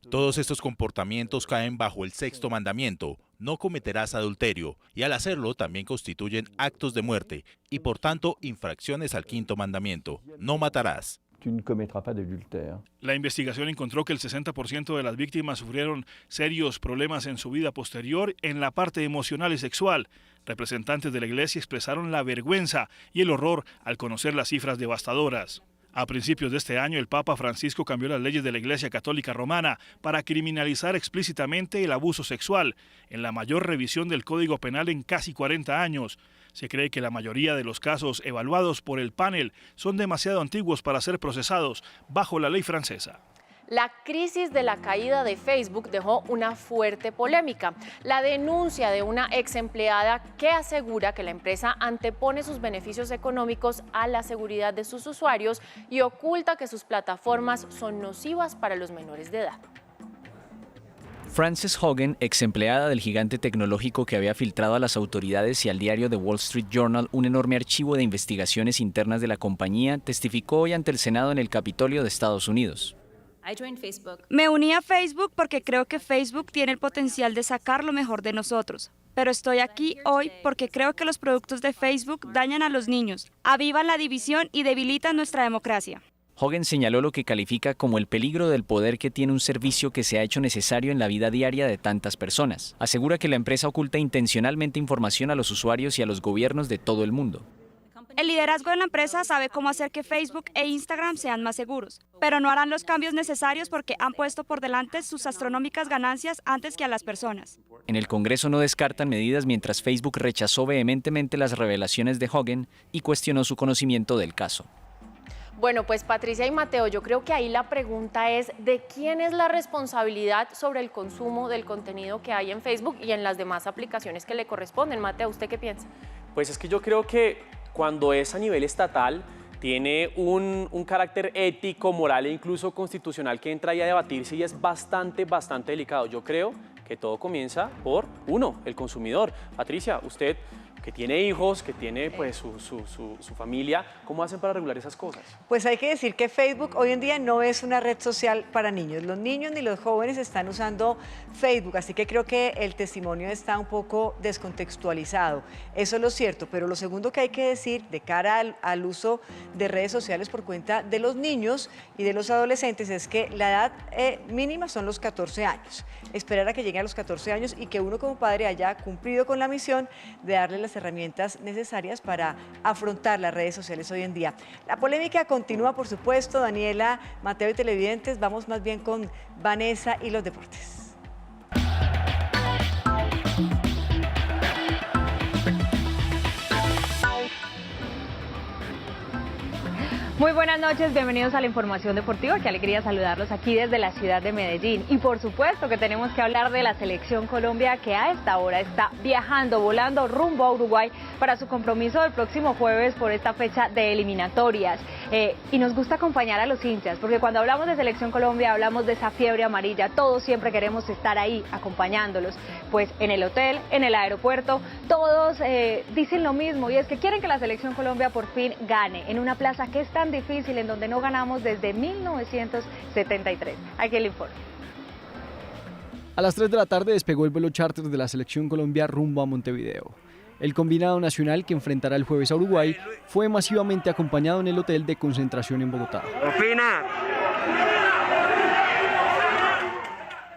Todos estos comportamientos caen bajo el 6º mandamiento: no cometerás adulterio, y al hacerlo también constituyen actos de muerte y por tanto infracciones al 5.º mandamiento: no matarás. La investigación encontró que el 60% de las víctimas sufrieron serios problemas en su vida posterior en la parte emocional y sexual. Representantes de la Iglesia expresaron la vergüenza y el horror al conocer las cifras devastadoras. A principios de este año, el Papa Francisco cambió las leyes de la Iglesia Católica Romana para criminalizar explícitamente el abuso sexual, en la mayor revisión del Código Penal en casi 40 años. Se cree que la mayoría de los casos evaluados por el panel son demasiado antiguos para ser procesados bajo la ley francesa. La crisis de la caída de Facebook dejó una fuerte polémica. La denuncia de una ex empleada que asegura que la empresa antepone sus beneficios económicos a la seguridad de sus usuarios y oculta que sus plataformas son nocivas para los menores de edad. Frances Haugen, ex empleada del gigante tecnológico que había filtrado a las autoridades y al diario The Wall Street Journal un enorme archivo de investigaciones internas de la compañía, testificó hoy ante el Senado en el Capitolio de Estados Unidos. Me uní a Facebook porque creo que Facebook tiene el potencial de sacar lo mejor de nosotros. Pero estoy aquí hoy porque creo que los productos de Facebook dañan a los niños, avivan la división y debilitan nuestra democracia. Haugen señaló lo que califica como el peligro del poder que tiene un servicio que se ha hecho necesario en la vida diaria de tantas personas. Asegura que la empresa oculta intencionalmente información a los usuarios y a los gobiernos de todo el mundo. El liderazgo de la empresa sabe cómo hacer que Facebook e Instagram sean más seguros, pero no harán los cambios necesarios porque han puesto por delante sus astronómicas ganancias antes que a las personas. En el Congreso no descartan medidas mientras Facebook rechazó vehementemente las revelaciones de Haugen y cuestionó su conocimiento del caso. Bueno, pues Patricia y Mateo, yo creo que ahí la pregunta es de quién es la responsabilidad sobre el consumo del contenido que hay en Facebook y en las demás aplicaciones que le corresponden. Mateo, ¿usted qué piensa? Pues es que yo creo que cuando es a nivel estatal, tiene un carácter ético, moral e incluso constitucional que entra ahí a debatirse y es bastante delicado. Yo creo que todo comienza por uno, el consumidor. Patricia, usted que tiene hijos, que tiene pues su familia, ¿cómo hacen para regular esas cosas? Pues hay que decir que Facebook hoy en día no es una red social para niños. Los niños ni los jóvenes están usando Facebook, así que creo que el testimonio está un poco descontextualizado. Eso es lo cierto, pero lo segundo que hay que decir de cara al uso de redes sociales por cuenta de los niños y de los adolescentes es que la edad mínima son los 14 años. Esperar a que lleguen a los 14 años y que uno como padre haya cumplido con la misión de darle las herramientas necesarias para afrontar las redes sociales hoy en día. La polémica continúa, por supuesto. Daniela, Mateo y televidentes, vamos más bien con Vanessa y los deportes. Muy buenas noches, bienvenidos a la información deportiva. Qué alegría saludarlos aquí desde la ciudad de Medellín. Y por supuesto que tenemos que hablar de la Selección Colombia, que a esta hora está viajando, volando rumbo a Uruguay para su compromiso del próximo jueves por esta fecha de eliminatorias. Y nos gusta acompañar a los hinchas, porque cuando hablamos de Selección Colombia hablamos de esa fiebre amarilla. Todos siempre queremos estar ahí acompañándolos. Pues en el hotel, en el aeropuerto, todos dicen lo mismo, y es que quieren que la Selección Colombia por fin gane en una plaza que es tan difícil, en donde no ganamos desde 1973. Aquí el informe. A las 3 de la tarde despegó el vuelo charter de la Selección Colombia rumbo a Montevideo. El combinado nacional que enfrentará el jueves a Uruguay fue masivamente acompañado en el hotel de concentración en Bogotá. ¡Opina!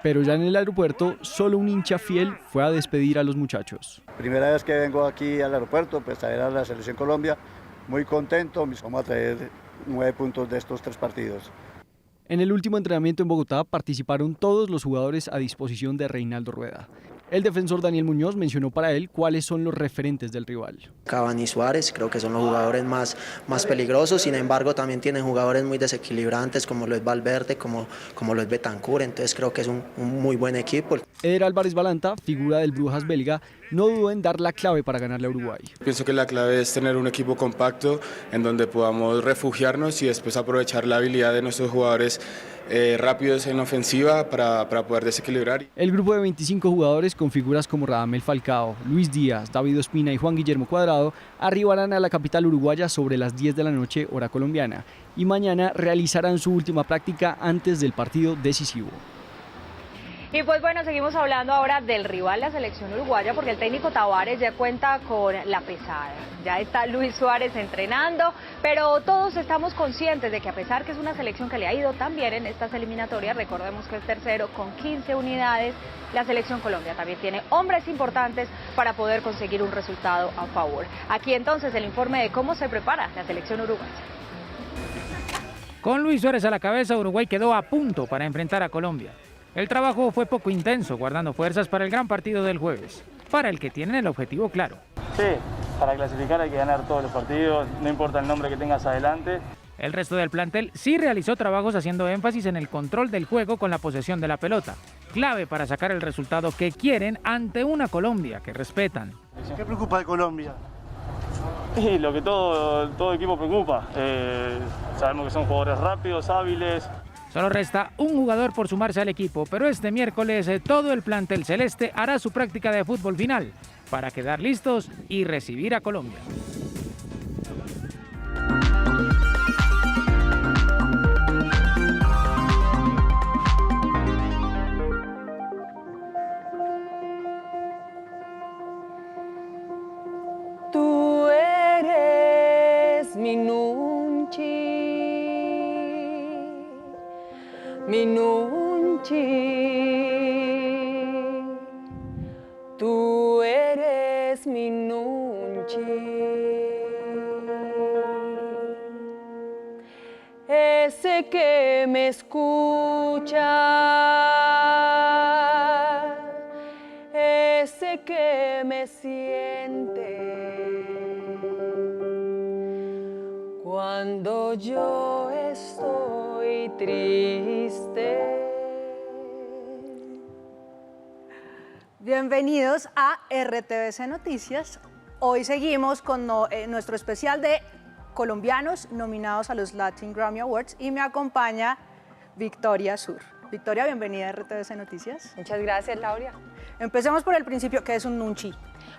Pero ya en el aeropuerto, solo un hincha fiel fue a despedir a los muchachos. Primera vez que vengo aquí al aeropuerto, pues a ver a la Selección Colombia. Muy contento, vamos a traer 9 puntos de estos 3 partidos. En el último entrenamiento en Bogotá participaron todos los jugadores a disposición de Reinaldo Rueda. El defensor Daniel Muñoz mencionó para él cuáles son los referentes del rival. Cavani y Suárez creo que son los jugadores más peligrosos, sin embargo también tienen jugadores muy desequilibrantes como lo es Valverde, como lo es Bentancur, entonces creo que es un muy buen equipo. Eder Álvarez Balanta, figura del Brujas belga, no dudó en dar la clave para ganarle a Uruguay. Pienso que la clave es tener un equipo compacto en donde podamos refugiarnos y después aprovechar la habilidad de nuestros jugadores rápidos en la ofensiva para poder desequilibrar. El grupo de 25 jugadores con figuras como Radamel Falcao, Luis Díaz, David Ospina y Juan Guillermo Cuadrado arribarán a la capital uruguaya sobre las 10 de la noche hora colombiana y mañana realizarán su última práctica antes del partido decisivo. Y pues bueno, seguimos hablando ahora del rival, la selección uruguaya, porque el técnico Tavares ya cuenta con la pesada. Ya está Luis Suárez entrenando, pero todos estamos conscientes de que a pesar que es una selección que le ha ido tan bien en estas eliminatorias, recordemos que es tercero con 15 unidades, la selección Colombia también tiene hombres importantes para poder conseguir un resultado a favor. Aquí entonces el informe de cómo se prepara la selección uruguaya. Con Luis Suárez a la cabeza, Uruguay quedó a punto para enfrentar a Colombia. El trabajo fue poco intenso, guardando fuerzas para el gran partido del jueves, para el que tienen el objetivo claro. Sí, para clasificar hay que ganar todos los partidos, no importa el nombre que tengas adelante. El resto del plantel sí realizó trabajos haciendo énfasis en el control del juego con la posesión de la pelota, clave para sacar el resultado que quieren ante una Colombia que respetan. ¿Qué preocupa de Colombia? Y lo que todo equipo preocupa. Sabemos que son jugadores rápidos, hábiles. Solo resta un jugador por sumarse al equipo, pero este miércoles todo el plantel celeste hará su práctica de fútbol final para quedar listos y recibir a Colombia. Tú eres mi nunchi. Minunchi, tú eres Minunchi, ese que me escucha, ese que me siente. Cuando yo estoy triste. Bienvenidos a RTVC Noticias. Hoy seguimos con nuestro especial de colombianos nominados a los Latin Grammy Awards y me acompaña Victoria Sur. Victoria, bienvenida a RTVC Noticias. Muchas gracias, Laura. Empecemos por el principio, ¿qué es un nunchi?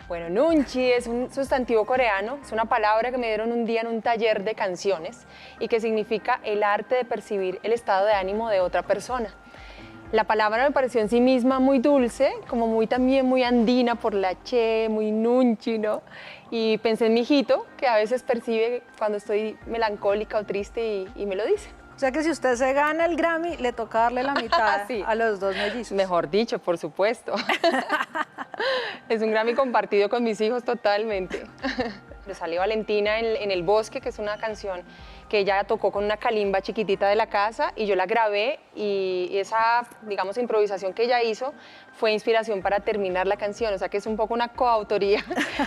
Bueno, nunchi es un sustantivo coreano, es una palabra que me dieron un día en un taller de canciones y que significa el arte de percibir el estado de ánimo de otra persona. La palabra me pareció en sí misma muy dulce, como también muy andina por la che, muy nunchi, ¿no? Y pensé en mi hijito, que a veces percibe cuando estoy melancólica o triste y me lo dice. O sea que si usted se gana el Grammy, le toca darle la mitad sí. a los dos mellizos. Mejor dicho, por supuesto. Es un Grammy compartido con mis hijos totalmente. Le sale Valentina en El Bosque, que es una canción que ella tocó con una calimba chiquitita de la casa y yo la grabé y esa, digamos, improvisación que ella hizo fue inspiración para terminar la canción, o sea que es un poco una coautoría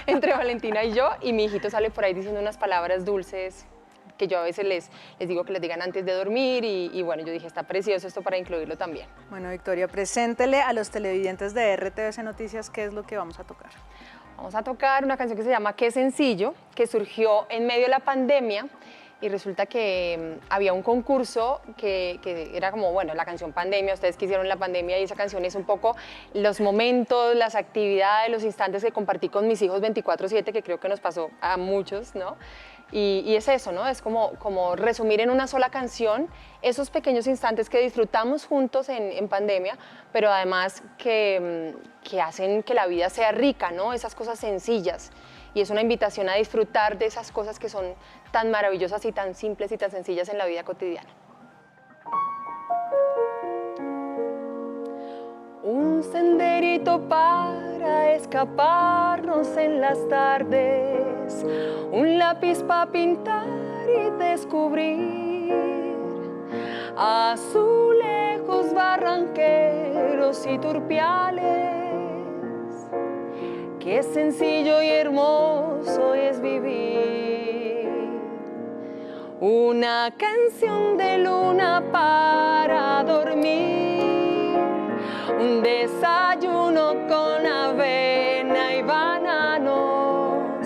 entre Valentina y yo y mi hijito sale por ahí diciendo unas palabras dulces que yo a veces les digo que les digan antes de dormir y bueno, yo dije, está precioso esto para incluirlo también. Bueno, Victoria, preséntele a los televidentes de RTVC Noticias qué es lo que vamos a tocar. Vamos a tocar una canción que se llama Qué sencillo, que surgió en medio de la pandemia y resulta que había un concurso que era como, bueno, la canción Pandemia, ustedes que hicieron la pandemia y esa canción es un poco los momentos, las actividades, los instantes que compartí con mis hijos 24/7, que creo que nos pasó a muchos, ¿no? Y es eso, ¿no? Es como resumir en una sola canción esos pequeños instantes que disfrutamos juntos en pandemia, pero además que hacen que la vida sea rica, ¿no? Esas cosas sencillas. Y es una invitación a disfrutar de esas cosas que son tan maravillosas y tan simples y tan sencillas en la vida cotidiana. Un senderito para escaparnos en las tardes, un lápiz para pintar y descubrir azulejos, barranqueros y turpiales. Qué sencillo y hermoso es vivir. Una canción de luna para dormir, un desayuno con avena y bananos,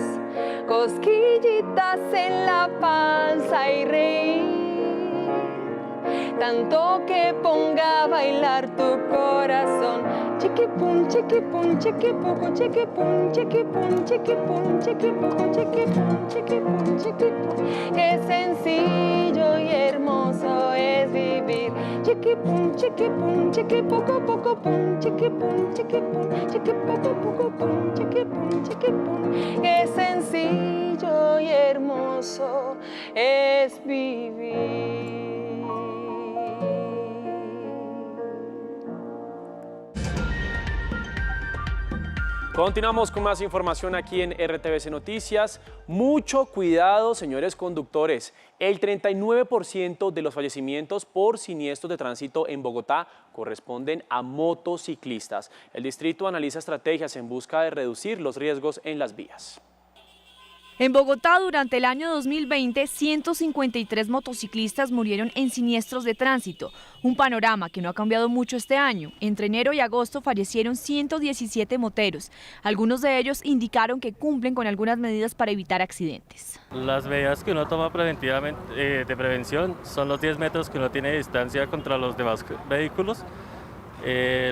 cosquillitas en la panza y reír, tanto que ponga a bailar tu corazón. Chiquipum, chiquipum, chiquipuco, chiquipum, chiquipum, chiquipum, chiquipuco, chiquipum, chiquipum, chiquipum. Qué sencillo y hermoso es vivir. Chiquipum, chiquipum, chiquipuco, poco pum, chiquipum, chiquipum, chiquipuco, poco pum, chiquipum, chiquipum. Qué sencillo y hermoso es vivir. Continuamos con más información aquí en RTVC Noticias. Mucho cuidado, señores conductores. El 39% de los fallecimientos por siniestros de tránsito en Bogotá corresponden a motociclistas. El distrito analiza estrategias en busca de reducir los riesgos en las vías. En Bogotá, durante el año 2020, 153 motociclistas murieron en siniestros de tránsito, un panorama que no ha cambiado mucho este año. Entre enero y agosto fallecieron 117 moteros. Algunos de ellos indicaron que cumplen con algunas medidas para evitar accidentes. Las medidas que uno toma preventivamente de prevención son los 10 metros que uno tiene de distancia contra los demás vehículos,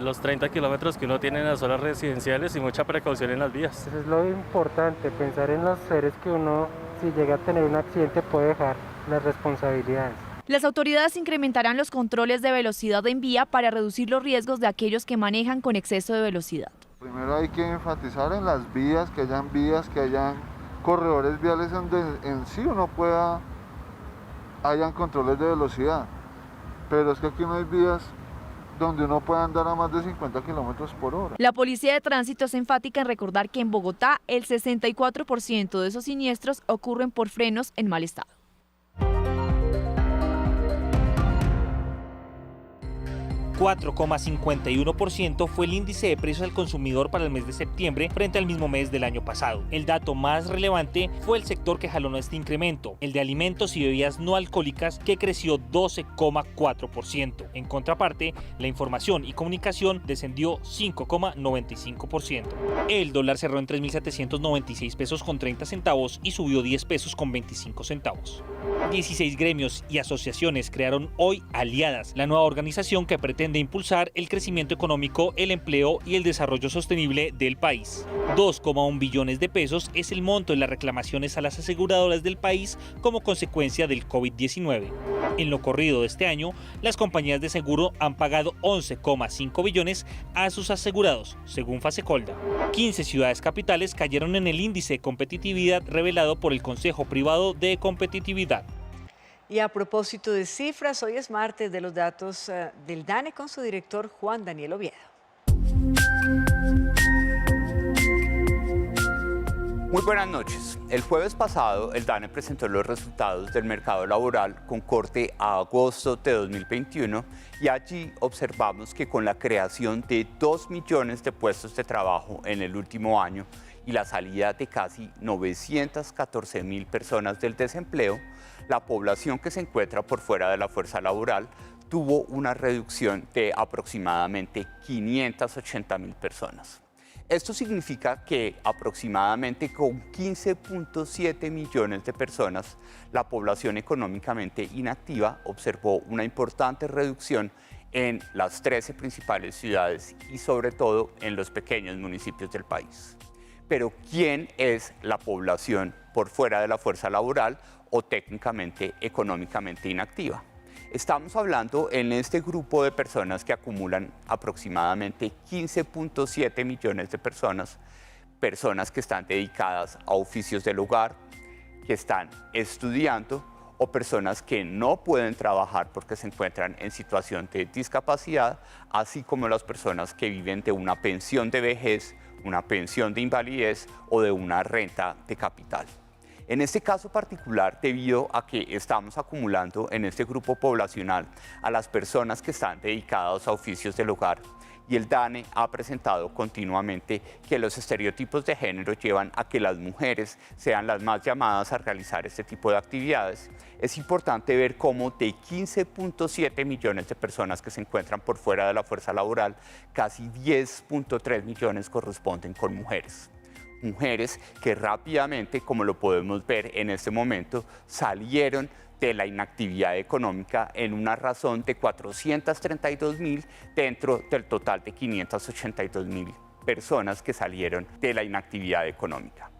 los 30 kilómetros que uno tiene en las zonas residenciales y mucha precaución en las vías. Eso es lo importante, pensar en los seres que uno, si llega a tener un accidente, puede dejar las responsabilidades. Las autoridades incrementarán los controles de velocidad en vía para reducir los riesgos de aquellos que manejan con exceso de velocidad. Primero hay que enfatizar en las vías, que hayan corredores viales donde en sí uno hayan controles de velocidad, pero es que aquí no hay vías donde uno puede andar a más de 50 kilómetros por hora. La Policía de Tránsito es enfática en recordar que en Bogotá el 64% de esos siniestros ocurren por frenos en mal estado. 4,51% fue el índice de precios al consumidor para el mes de septiembre frente al mismo mes del año pasado. El dato más relevante fue el sector que jalonó este incremento, el de alimentos y bebidas no alcohólicas, que creció 12,4%. En contraparte, la información y comunicación descendió 5,95%. El dólar cerró en 3.796 pesos con 30 centavos y subió 10 pesos con 25 centavos. 16 gremios y asociaciones crearon hoy Aliadas, la nueva organización que pretende impulsar el crecimiento económico, el empleo y el desarrollo sostenible del país. 2,1 billones de pesos es el monto de las reclamaciones a las aseguradoras del país como consecuencia del COVID-19. En lo corrido de este año, las compañías de seguro han pagado 11,5 billones a sus asegurados, según Fasecolda. 15 ciudades capitales cayeron en el índice de competitividad revelado por el Consejo Privado de Competitividad. Y a propósito de cifras, hoy es martes de los datos del DANE con su director Juan Daniel Oviedo. Muy buenas noches. El jueves pasado, el DANE presentó los resultados del mercado laboral con corte a agosto de 2021 y allí observamos que con la creación de 2 millones de puestos de trabajo en el último año y la salida de casi 914.000 personas del desempleo, la población que se encuentra por fuera de la fuerza laboral tuvo una reducción de aproximadamente 580.000 personas. Esto significa que aproximadamente con 15,7 millones de personas, la población económicamente inactiva observó una importante reducción en las 13 principales ciudades y sobre todo en los pequeños municipios del país. Pero ¿quién es la población por fuera de la fuerza laboral o técnicamente económicamente inactiva? Estamos hablando en este grupo de personas que acumulan aproximadamente 15,7 millones de personas que están dedicadas a oficios del hogar, que están estudiando o personas que no pueden trabajar porque se encuentran en situación de discapacidad, así como las personas que viven de una pensión de vejez, una pensión de invalidez o de una renta de capital. En este caso particular, debido a que estamos acumulando en este grupo poblacional a las personas que están dedicadas a oficios del hogar, y el DANE ha presentado continuamente que los estereotipos de género llevan a que las mujeres sean las más llamadas a realizar este tipo de actividades, es importante ver cómo de 15,7 millones de personas que se encuentran por fuera de la fuerza laboral, casi 10,3 millones corresponden con mujeres. Mujeres que rápidamente, como lo podemos ver en este momento, salieron de la inactividad económica en una razón de 432.000 dentro del total de 582.000 personas que salieron de la inactividad económica.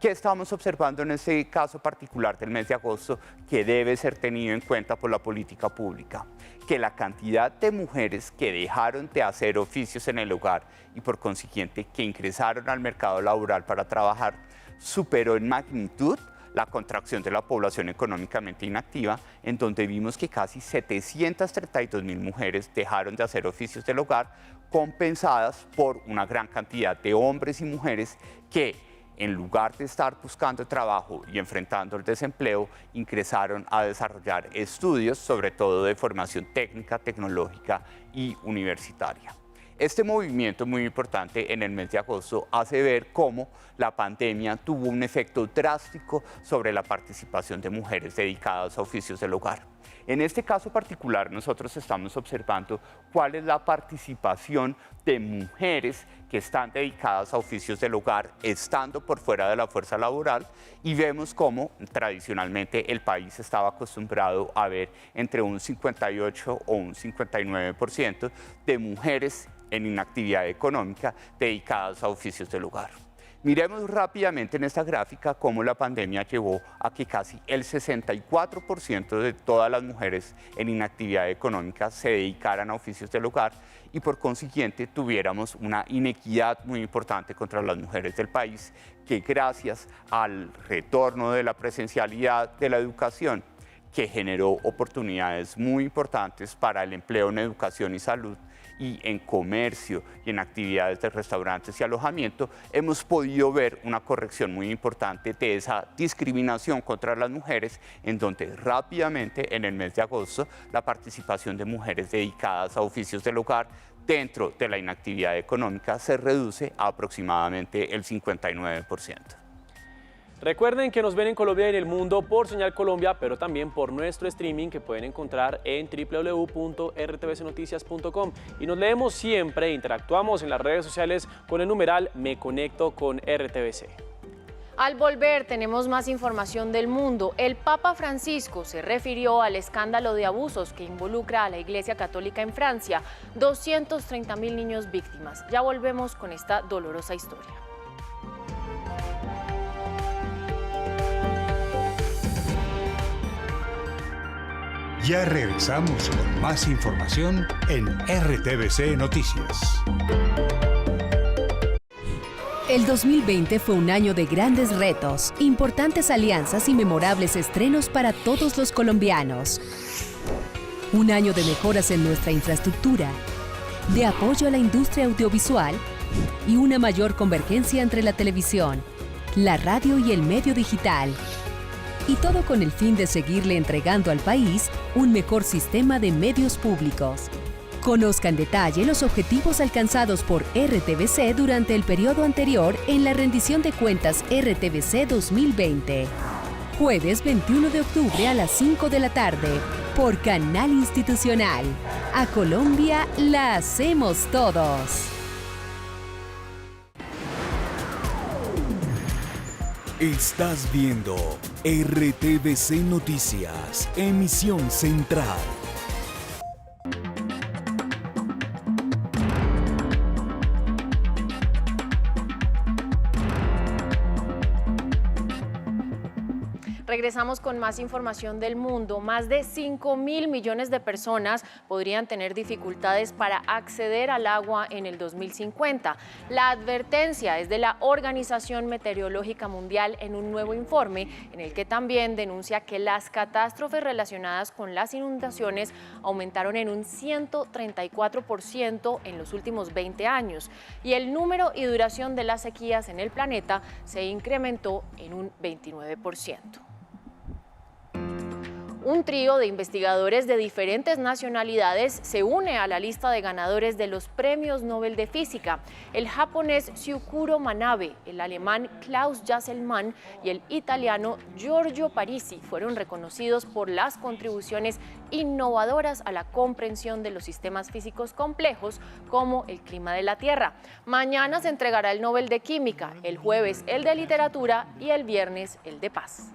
¿Qué estamos observando en este caso particular del mes de agosto que debe ser tenido en cuenta por la política pública? Que la cantidad de mujeres que dejaron de hacer oficios en el hogar y por consiguiente que ingresaron al mercado laboral para trabajar superó en magnitud la contracción de la población económicamente inactiva, en donde vimos que casi 732.000 mujeres dejaron de hacer oficios del hogar, compensadas por una gran cantidad de hombres y mujeres que, en lugar de estar buscando trabajo y enfrentando el desempleo, ingresaron a desarrollar estudios, sobre todo de formación técnica, tecnológica y universitaria. Este movimiento muy importante en el mes de agosto hace ver cómo la pandemia tuvo un efecto drástico sobre la participación de mujeres dedicadas a oficios del hogar. En este caso particular, nosotros estamos observando cuál es la participación de mujeres que están dedicadas a oficios del hogar, estando por fuera de la fuerza laboral, y vemos cómo tradicionalmente el país estaba acostumbrado a ver entre un 58 o un 59% de mujeres en inactividad económica dedicadas a oficios del hogar. Miremos rápidamente en esta gráfica cómo la pandemia llevó a que casi el 64% de todas las mujeres en inactividad económica se dedicaran a oficios del hogar y por consiguiente tuviéramos una inequidad muy importante contra las mujeres del país que gracias al retorno de la presencialidad de la educación que generó oportunidades muy importantes para el empleo en educación y salud y en comercio y en actividades de restaurantes y alojamiento, hemos podido ver una corrección muy importante de esa discriminación contra las mujeres, en donde rápidamente en el mes de agosto la participación de mujeres dedicadas a oficios del hogar dentro de la inactividad económica se reduce a aproximadamente el 59%. Recuerden que nos ven en Colombia y en el mundo por Señal Colombia, pero también por nuestro streaming que pueden encontrar en www.rtvcnoticias.com. Y nos leemos siempre e interactuamos en las redes sociales con el numeral Me Conecto con RTVC. Al volver tenemos más información del mundo. El Papa Francisco se refirió al escándalo de abusos que involucra a la Iglesia Católica en Francia. 230.000 niños víctimas. Ya volvemos con esta dolorosa historia. Ya regresamos con más información en RTVC Noticias. El 2020 fue un año de grandes retos, importantes alianzas y memorables estrenos para todos los colombianos. Un año de mejoras en nuestra infraestructura, de apoyo a la industria audiovisual y una mayor convergencia entre la televisión, la radio y el medio digital. Y todo con el fin de seguirle entregando al país un mejor sistema de medios públicos. Conozca en detalle los objetivos alcanzados por RTVC durante el periodo anterior en la rendición de cuentas RTVC 2020. Jueves 21 de octubre a las 5 de la tarde, por Canal Institucional. A Colombia la hacemos todos. Estás viendo RTVC Noticias, emisión central. Regresamos con más información del mundo. Más de 5.000 millones de personas podrían tener dificultades para acceder al agua en el 2050. La advertencia es de la Organización Meteorológica Mundial en un nuevo informe en el que también denuncia que las catástrofes relacionadas con las inundaciones aumentaron en un 134% en los últimos 20 años y el número y duración de las sequías en el planeta se incrementó en un 29%. Un trío de investigadores de diferentes nacionalidades se une a la lista de ganadores de los Premios Nobel de Física. El japonés Syukuro Manabe, el alemán Klaus Jasselmann y el italiano Giorgio Parisi fueron reconocidos por las contribuciones innovadoras a la comprensión de los sistemas físicos complejos como el clima de la Tierra. Mañana se entregará el Nobel de Química, el jueves el de Literatura y el viernes el de Paz.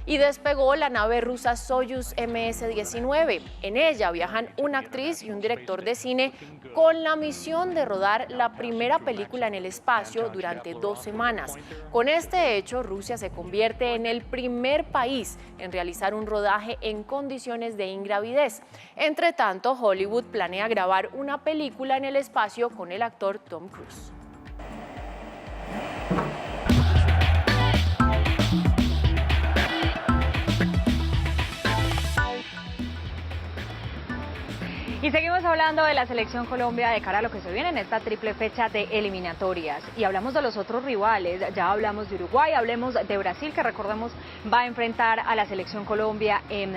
Y despegó la nave rusa Soyuz MS-19. En ella viajan una actriz y un director de cine con la misión de rodar la primera película en el espacio durante 2 semanas. Con este hecho, Rusia se convierte en el primer país en realizar un rodaje en condiciones de ingravidez. Entre tanto, Hollywood planea grabar una película en el espacio con el actor Tom Cruise. Y seguimos hablando de la selección Colombia de cara a lo que se viene en esta triple fecha de eliminatorias. Y hablamos de los otros rivales, ya hablamos de Uruguay, hablemos de Brasil, que recordemos va a enfrentar a la selección Colombia en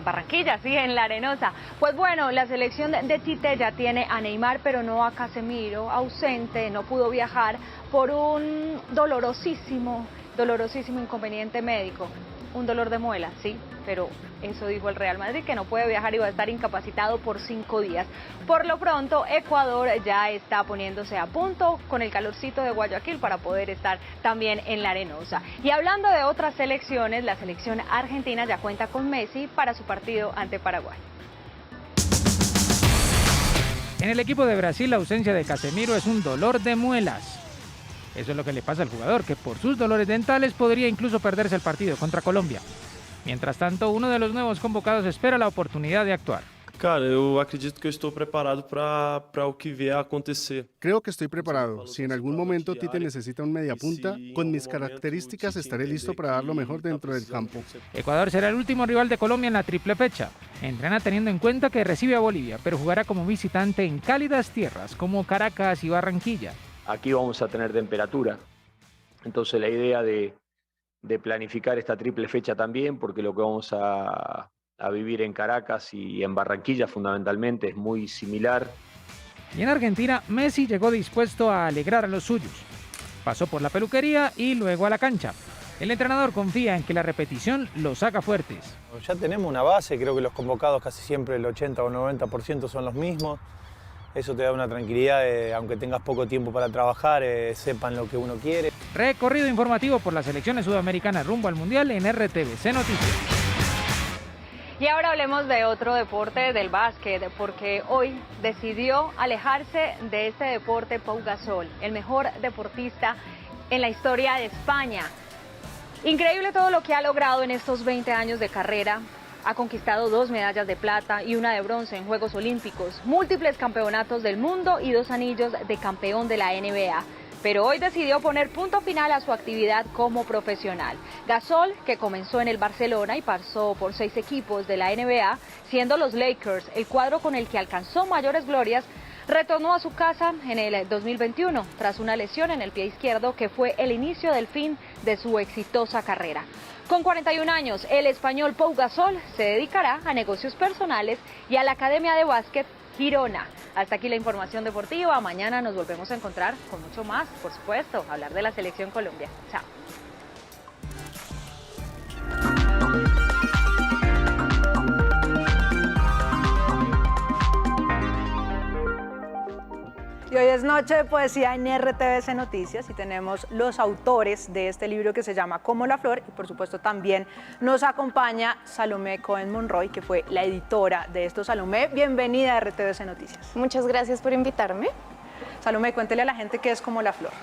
Barranquilla, sí, en La Arenosa. Pues bueno, la selección de Tite ya tiene a Neymar, pero no a Casemiro, ausente, no pudo viajar por un dolorosísimo inconveniente médico. Un dolor de muela, sí, pero eso dijo el Real Madrid, que no puede viajar y va a estar incapacitado por 5 días. Por lo pronto, Ecuador ya está poniéndose a punto con el calorcito de Guayaquil para poder estar también en La Arenosa. Y hablando de otras selecciones, la selección argentina ya cuenta con Messi para su partido ante Paraguay. En el equipo de Brasil, la ausencia de Casemiro es un dolor de muelas. Eso es lo que le pasa al jugador, que por sus dolores dentales podría incluso perderse el partido contra Colombia. Mientras tanto, uno de los nuevos convocados espera la oportunidad de actuar. Cara, eu acredito que eu estou preparado para o que vier a acontecer. Creo que estoy preparado. Si en algún momento Tite necesita un mediapunta, con mis características estaré listo para dar lo mejor dentro del campo. Ecuador será el último rival de Colombia en la triple fecha. Entrena teniendo en cuenta que recibe a Bolivia, pero jugará como visitante en cálidas tierras como Caracas y Barranquilla. Aquí vamos a tener temperatura. Entonces la idea de planificar esta triple fecha también, porque lo que vamos a vivir en Caracas y en Barranquilla fundamentalmente es muy similar. Y en Argentina, Messi llegó dispuesto a alegrar a los suyos. Pasó por la peluquería y luego a la cancha. El entrenador confía en que la repetición los haga fuertes. Ya tenemos una base, creo que los convocados casi siempre el 80 o 90% son los mismos. Eso te da una tranquilidad, aunque tengas poco tiempo para trabajar, sepan lo que uno quiere. Recorrido informativo por las selecciones sudamericanas rumbo al Mundial en RTVC Noticias. Y ahora hablemos de otro deporte, del básquet, porque hoy decidió alejarse de este deporte Pau Gasol, el mejor deportista en la historia de España. Increíble todo lo que ha logrado en estos 20 años de carrera. Ha conquistado 2 medallas de plata y 1 de bronce en Juegos Olímpicos, múltiples campeonatos del mundo y 2 anillos de campeón de la NBA. Pero hoy decidió poner punto final a su actividad como profesional. Gasol, que comenzó en el Barcelona y pasó por 6 equipos de la NBA, siendo los Lakers el cuadro con el que alcanzó mayores glorias, retornó a su casa en el 2021 tras una lesión en el pie izquierdo que fue el inicio del fin de su exitosa carrera. Con 41 años, el español Pau Gasol se dedicará a negocios personales y a la Academia de Básquet Girona. Hasta aquí la información deportiva. Mañana nos volvemos a encontrar con mucho más, por supuesto, hablar de la Selección Colombia. Chao. Y hoy es noche de poesía en RTVC Noticias y tenemos los autores de este libro que se llama Como la Flor y por supuesto también nos acompaña Salomé Cohen Monroy, que fue la editora de esto. Salomé, bienvenida a RTVC Noticias. Muchas gracias por invitarme. Salomé, cuéntele a la gente qué es Como la Flor.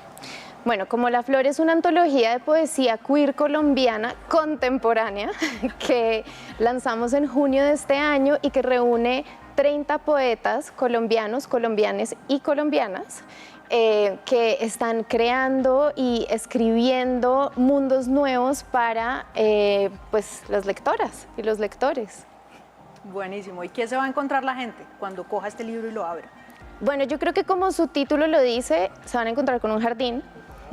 Bueno, Como la Flor es una antología de poesía queer colombiana contemporánea que lanzamos en junio de este año y que reúne 30 poetas colombianos, colombianes y colombianas que están creando y escribiendo mundos nuevos para pues, las lectoras y los lectores. Buenísimo. ¿Y qué se va a encontrar la gente cuando coja este libro y lo abra? Bueno, yo creo que como su título lo dice, se van a encontrar con un jardín.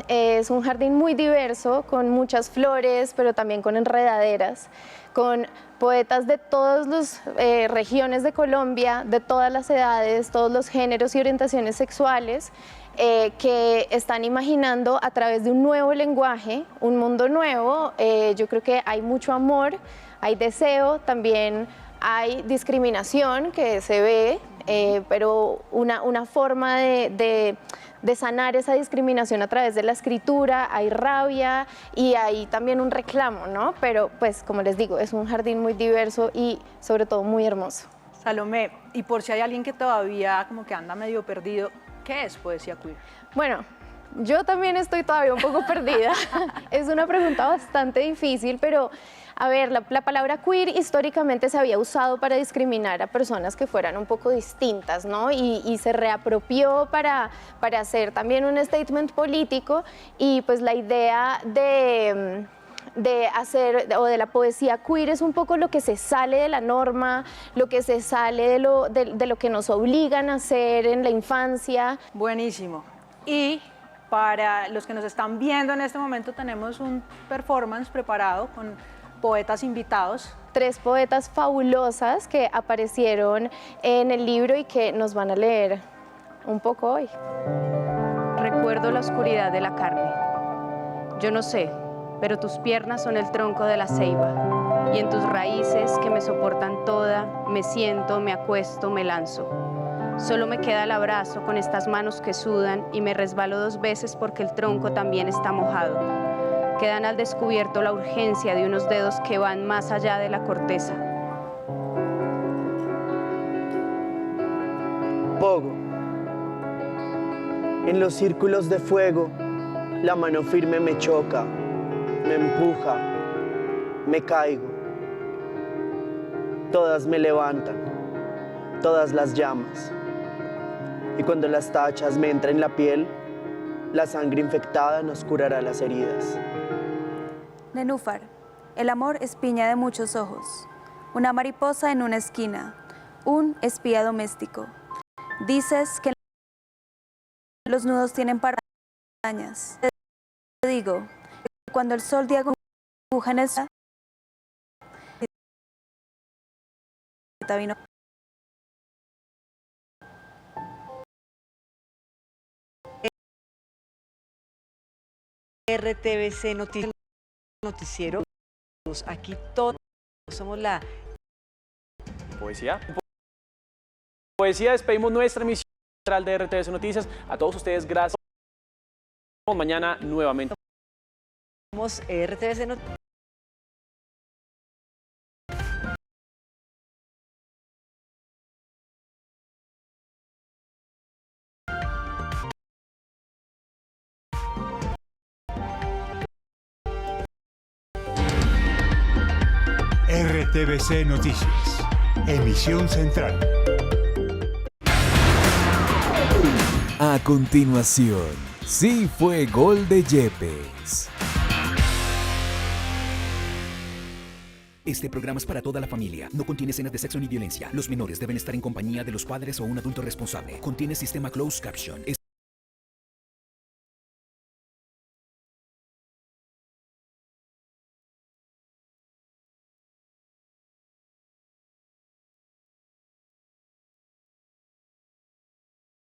Es un jardín muy diverso, con muchas flores, pero también con enredaderas, con poetas de todas las regiones de Colombia, de todas las edades, todos los géneros y orientaciones sexuales, que están imaginando a través de un nuevo lenguaje, un mundo nuevo. Yo creo que hay mucho amor, hay deseo, también hay discriminación que se ve, pero una forma de sanar esa discriminación a través de la escritura, hay rabia y hay también un reclamo, ¿no? Pero pues como les digo, es un jardín muy diverso y sobre todo muy hermoso. Salomé, y por si hay alguien que todavía como que anda medio perdido, ¿qué es poesía queer? Bueno, yo también estoy todavía un poco perdida. Es una pregunta bastante difícil, pero a ver, la palabra queer históricamente se había usado para discriminar a personas que fueran un poco distintas, ¿no? Y se reapropió para hacer también un statement político y pues la idea de hacer, o de la poesía queer es un poco lo que se sale de la norma, lo que se sale de lo que nos obligan a hacer en la infancia. Buenísimo. Y para los que nos están viendo en este momento tenemos un performance preparado con poetas invitados. 3 poetas fabulosas que aparecieron en el libro y que nos van a leer un poco hoy. Recuerdo la oscuridad de la carne. Yo no sé, pero tus piernas son el tronco de la ceiba y en tus raíces que me soportan toda, me siento, me acuesto, me lanzo. Solo me queda el abrazo con estas manos que sudan y me resbalo 2 veces porque el tronco también está mojado. Quedan al descubierto la urgencia de unos dedos que van más allá de la corteza. Pogo. En los círculos de fuego, la mano firme me choca, me empuja, me caigo. Todas me levantan. todas las llamas. Y cuando las tachas me entren en la piel, la sangre infectada nos curará las heridas. Nenúfar, el amor es piña de muchos ojos, una mariposa en una esquina, un espía doméstico. Dices que los nudos tienen parañas. Te digo que cuando el sol dibuja en el vino. RTVC Noticiero. Aquí todos somos la Poesía. Poesía, despedimos nuestra emisión central de RTVC Noticias. A todos ustedes, gracias. Nos vemos mañana nuevamente. Somos RTVC Noticiero. RTVC Noticias, emisión central. A continuación, sí fue gol de Yepes. Este programa es para toda la familia. No contiene escenas de sexo ni violencia. Los menores deben estar en compañía de los padres o un adulto responsable. Contiene sistema closed caption.